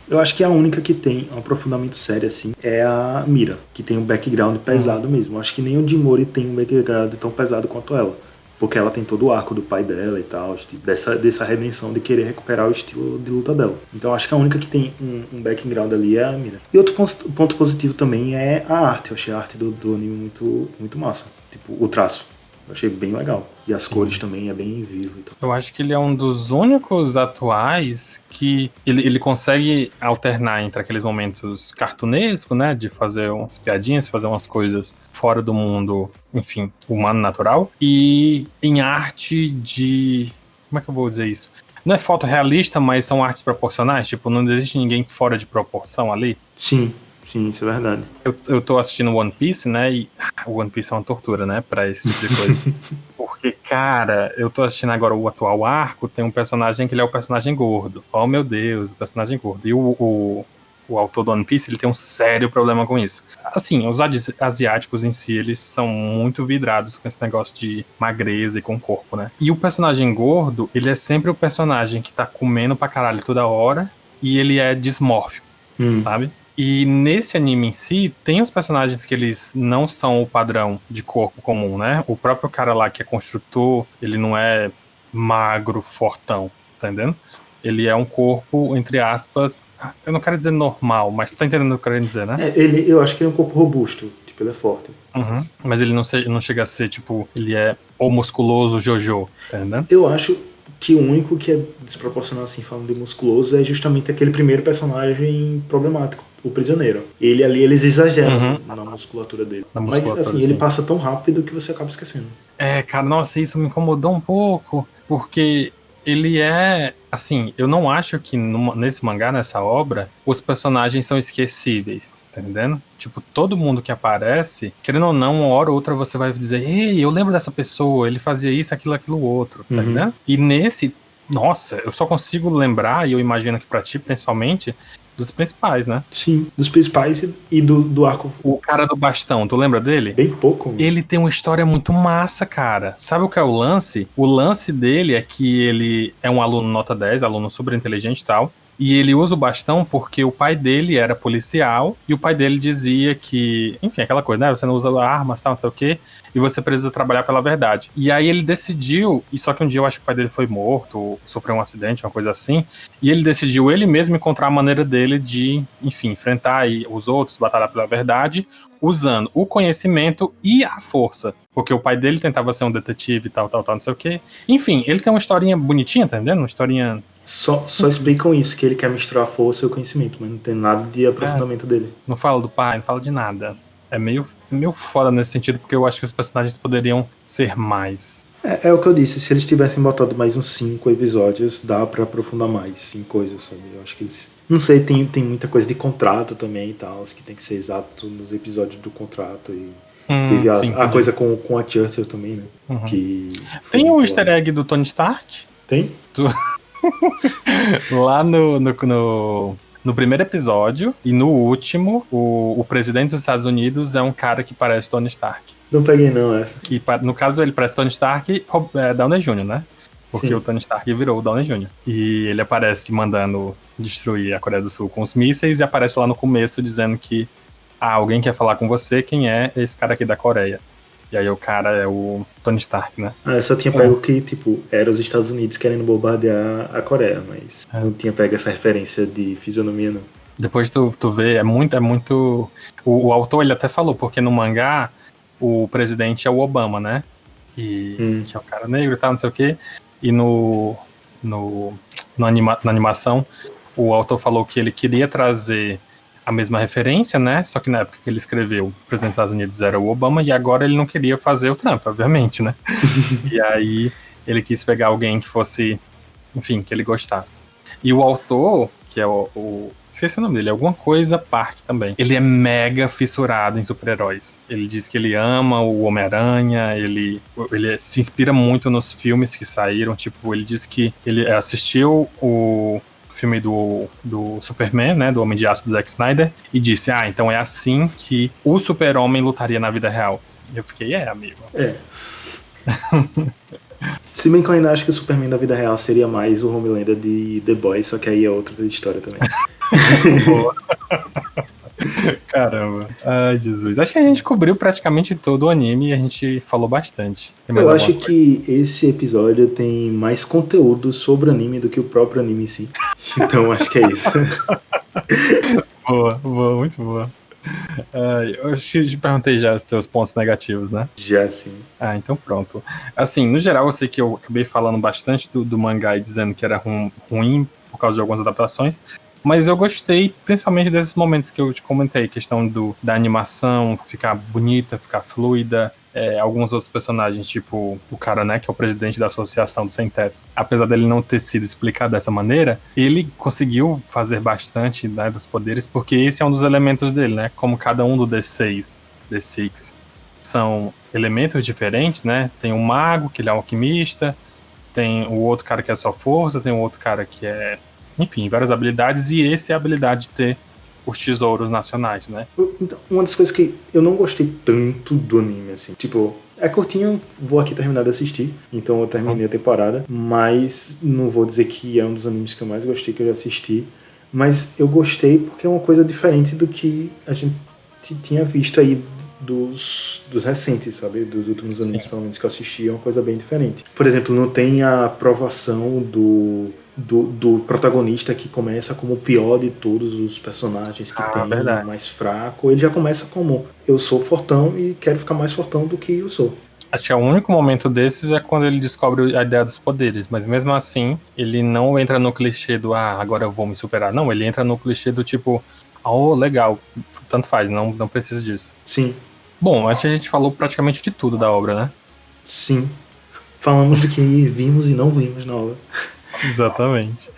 Eu acho que a única que tem um aprofundamento sério, assim, é a Mira, que tem um background pesado mesmo. Eu acho que nem o Jimori tem um background tão pesado quanto ela. Porque ela tem todo o arco do pai dela e tal, dessa redenção de querer recuperar o estilo de luta dela. Então eu acho que a única que tem um background ali é a Mira. E outro ponto positivo também é a arte. Eu achei a arte do anime muito, muito massa. Tipo, o traço. Eu achei bem legal. E as cores também é bem vivo e tal.
Eu acho que ele é um dos únicos atuais que ele consegue alternar entre aqueles momentos cartunescos, né? De fazer umas piadinhas, fazer umas coisas fora do mundo, enfim, humano natural. E em arte de... Como é que eu vou dizer isso? Não é fotorrealista, mas são artes proporcionais. Tipo, não existe ninguém fora de proporção ali.
Sim, isso é verdade.
Eu tô assistindo One Piece, né? E o One Piece é uma tortura, né? Pra esse tipo de coisa. Porque, cara, eu tô assistindo agora o atual arco, tem um personagem que ele é o personagem gordo. Oh, meu Deus, o personagem gordo. E o autor do One Piece, ele tem um sério problema com isso. Assim, os asiáticos em si, eles são muito vidrados com esse negócio de magreza e com corpo, né? E o personagem gordo, ele é sempre o personagem que tá comendo pra caralho toda hora e ele é dismórfico, sabe? E nesse anime em si, tem os personagens que eles não são o padrão de corpo comum, né? O próprio cara lá que é construtor, ele não é magro, fortão, tá entendendo? ele é um corpo, entre aspas, eu não quero dizer normal, mas tu tá entendendo o que eu quero dizer, né?
Eu acho que ele é um corpo robusto, tipo, ele é forte.
Uhum. Mas ele não chega a ser, tipo, ele é o musculoso Jojo, tá entendendo?
Eu acho que o único que é desproporcional, assim, falando de musculoso, é justamente aquele primeiro personagem problemático, o prisioneiro. Eles exageram na musculatura dele. Mas, assim, ele passa tão rápido que você acaba esquecendo.
Cara, nossa, isso me incomodou um pouco, porque ele é, assim, eu não acho que nesse mangá, nessa obra, os personagens são esquecíveis, tá entendendo? Tipo, todo mundo que aparece, querendo ou não, uma hora ou outra você vai dizer, ei, eu lembro dessa pessoa, ele fazia isso, aquilo outro, tá entendendo? E nesse, nossa, eu só consigo lembrar, e eu imagino que pra ti, principalmente, dos principais, né?
Sim, dos principais e do arco.
O cara do bastão, tu lembra dele?
Bem pouco.
Ele tem uma história muito massa, cara. Sabe o que é o lance? O lance dele é que ele é um aluno nota 10, aluno super inteligente e tal. E ele usa o bastão porque o pai dele era policial e o pai dele dizia que, enfim, aquela coisa, né? Você não usa armas, tal, não sei o quê, e você precisa trabalhar pela verdade. E aí ele decidiu, e só que um dia eu acho que o pai dele foi morto, ou sofreu um acidente, uma coisa assim, e ele decidiu ele mesmo encontrar a maneira dele de, enfim, enfrentar aí os outros, batalhar pela verdade, usando o conhecimento e a força. Porque o pai dele tentava ser um detetive e tal, não sei o quê. Enfim, ele tem uma historinha bonitinha, tá entendendo? Uma historinha...
Só explicam isso, que ele quer misturar a força e o conhecimento, mas não tem nada de aprofundamento dele.
Não fala do pai, não fala de nada. É meio foda nesse sentido, porque eu acho que os personagens poderiam ser mais.
É o que eu disse, se eles tivessem botado mais uns 5 episódios, dá pra aprofundar mais em coisas, sabe? Eu acho que eles... Não sei, tem muita coisa de contrato também e tal, que tem que ser exato nos episódios do contrato e... Teve a coisa com a Churchill também, né?
Uhum.
Que
tem o easter egg do Tony Stark?
Tem?
Lá no primeiro episódio e no último, o presidente dos Estados Unidos é um cara que parece Tony Stark.
Não peguei não essa.
Que, no caso, ele parece Tony Stark, Downey Jr., né? Porque Sim. O Tony Stark virou o Downey Jr. E ele aparece mandando destruir a Coreia do Sul com os mísseis e aparece lá no começo dizendo que alguém quer falar com você, quem é esse cara aqui da Coreia? E aí o cara é o Tony Stark, né?
Eu só tinha pego que, tipo, era os Estados Unidos querendo bombardear a Coreia, mas não tinha pego essa referência de fisionomia, não.
Depois tu vê, é muito... O autor, ele até falou, porque no mangá, o presidente é o Obama, né? E que é o cara negro e tal, não sei o quê. E na animação, o autor falou que ele queria trazer a mesma referência, né? Só que na época que ele escreveu, o presidente dos Estados Unidos era o Obama, e agora ele não queria fazer o Trump, obviamente, né? E aí ele quis pegar alguém que fosse, enfim, que ele gostasse. E o autor, que é esqueci o nome dele, alguma coisa Park também. Ele é mega fissurado em super-heróis. Ele diz que ele ama o Homem-Aranha, ele se inspira muito nos filmes que saíram, tipo, ele diz que ele assistiu o filme do Superman, né, do Homem de Aço do Zack Snyder, e disse, então é assim que o Super-Homem lutaria na vida real. E eu fiquei, amigo.
Se bem que eu ainda acho que o Superman da vida real seria mais o Homelander de The Boys, só que aí é outra história também.
Caramba. Ai, Jesus. Acho que a gente cobriu praticamente todo o anime e a gente falou bastante.
Eu acho que esse episódio tem mais conteúdo sobre o anime do que o próprio anime em si. Então acho que é isso.
Boa, muito boa. Eu te perguntei já os seus pontos negativos, né?
Já, sim.
Então pronto. Assim, no geral, eu sei que eu acabei falando bastante do mangá e dizendo que era ruim por causa de algumas adaptações, mas eu gostei principalmente desses momentos que eu te comentei, questão da animação ficar bonita, ficar fluida, alguns outros personagens, tipo o cara, né, que é o presidente da Associação dos Sem-Tetos, apesar dele não ter sido explicado dessa maneira, ele conseguiu fazer bastante, né, dos poderes, porque esse é um dos elementos dele, né, como cada um do D6 são elementos diferentes, né, tem o mago, que ele é um alquimista, tem o outro cara que é só força, tem o outro cara que é, enfim, várias habilidades, e esse é a habilidade de ter os tesouros nacionais, né?
Então, uma das coisas que eu não gostei tanto do anime, assim, tipo, é curtinho, vou aqui terminar de assistir, então eu terminei a temporada, mas não vou dizer que é um dos animes que eu mais gostei, que eu já assisti, mas eu gostei porque é uma coisa diferente do que a gente tinha visto aí dos recentes, sabe? Dos últimos animes,
Sim.
pelo menos, que eu assisti, é uma coisa bem diferente. Por exemplo, não tem a aprovação do protagonista que começa como o pior de todos os personagens que tem,
Verdade.
mais fraco. Ele já começa como: eu sou fortão e quero ficar mais fortão do que eu sou.
Acho que o único momento desses é quando ele descobre a ideia dos poderes, mas mesmo assim, ele não entra no clichê do agora eu vou me superar. Não, ele entra no clichê do tipo, legal, tanto faz, não preciso disso.
Sim,
Bom, acho que a gente falou praticamente de tudo da obra, né?
sim. Falamos do que vimos e não vimos na obra.
Exatamente.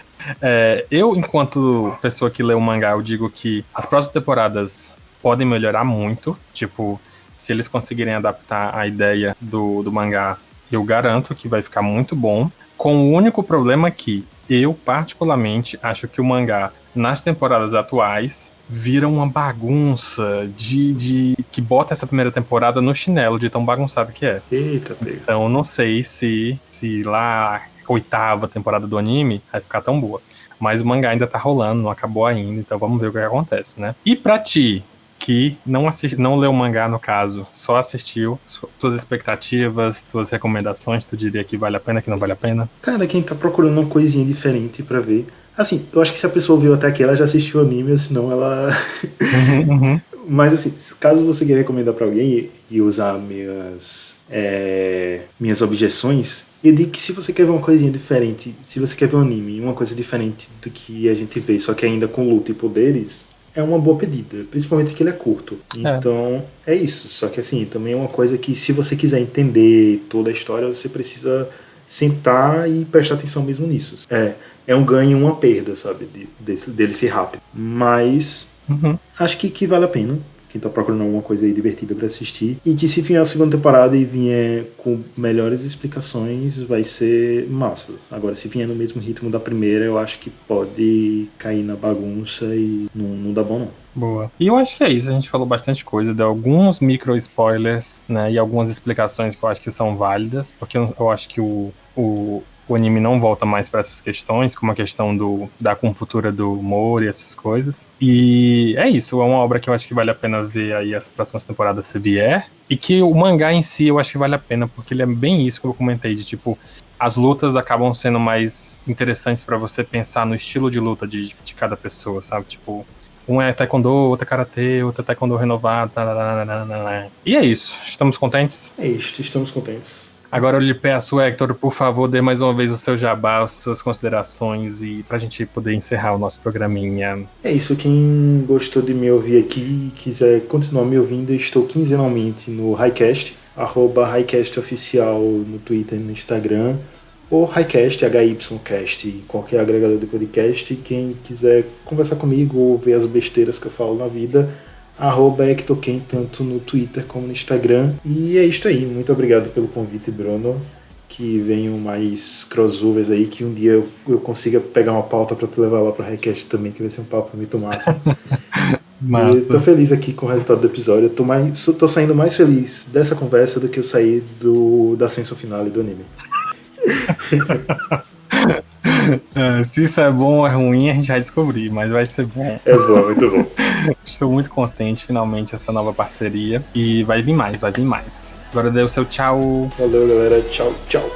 Eu, enquanto pessoa que lê o mangá, eu digo que as próximas temporadas podem melhorar muito. Tipo, se eles conseguirem adaptar a ideia do mangá, eu garanto que vai ficar muito bom. Com o único problema que eu, particularmente, acho que o mangá, nas temporadas atuais, vira uma bagunça que bota essa primeira temporada no chinelo de tão bagunçado que é.
Eita, pega.
Então, não sei se lá a oitava temporada do anime vai ficar tão boa. Mas o mangá ainda tá rolando, não acabou ainda, então vamos ver o que acontece, né? E pra ti, que não leu o mangá, no caso, só assistiu, tuas expectativas, tuas recomendações, tu diria que vale a pena, que não vale a pena?
Cara, quem tá procurando uma coisinha diferente pra ver. Assim, eu acho que se a pessoa viu até aqui, ela já assistiu o anime, senão ela.
Uhum.
Mas assim, caso você queira recomendar pra alguém e usar minhas objeções, eu digo que se você quer ver uma coisinha diferente, se você quer ver um anime, uma coisa diferente do que a gente vê, só que ainda com luta e poderes, é uma boa pedida, principalmente que ele é curto. Então, é isso. Só que assim, também é uma coisa que se você quiser entender toda a história, você precisa sentar e prestar atenção mesmo nisso. É um ganho e uma perda, sabe, dele ser rápido. Mas acho que vale a pena. Quem tá procurando alguma coisa aí divertida pra assistir. E que se vier a segunda temporada e vier com melhores explicações, vai ser massa. Agora, se vier no mesmo ritmo da primeira, eu acho que pode cair na bagunça e não dá bom não.
Boa. E eu acho que é isso, a gente falou bastante coisa, deu alguns micro spoilers, né, e algumas explicações que eu acho que são válidas, porque eu acho que o anime não volta mais para essas questões, como a questão da acupuntura do humor e essas coisas. E é isso, é uma obra que eu acho que vale a pena ver aí as próximas temporadas se vier, e que o mangá em si eu acho que vale a pena, porque ele é bem isso que eu comentei, de tipo, as lutas acabam sendo mais interessantes para você pensar no estilo de luta de cada pessoa, sabe? Tipo, um é taekwondo, outro é karatê, outro é taekwondo renovado. E é isso. Estamos contentes?
É isso, estamos contentes.
Agora eu lhe peço, Hector, por favor, dê mais uma vez o seu jabá, as suas considerações e pra gente poder encerrar o nosso programinha.
É isso, quem gostou de me ouvir aqui e quiser continuar me ouvindo, estou quinzenalmente no Highcast, @HighcastOficial no Twitter e no Instagram, ou Highcast, HYCast, em qualquer agregador de podcast. Quem quiser conversar comigo ou ver as besteiras que eu falo na vida, @Hectorken, tanto no Twitter como no Instagram. E é isto aí, muito obrigado pelo convite, Bruno. Que venham mais crossovers aí, que um dia eu consiga pegar uma pauta pra te levar lá pro Highcast também, que vai ser um papo muito massa.
Massa.
E tô feliz aqui com o resultado do episódio. Eu tô saindo mais feliz dessa conversa do que eu saí da ascenso final do anime.
Se isso é bom ou é ruim, a gente vai descobrir, mas vai ser bom.
É bom, muito bom.
Estou muito contente, finalmente, essa nova parceria. E vai vir mais, vai vir mais. Agora dê o seu tchau.
Valeu, galera. Tchau, tchau.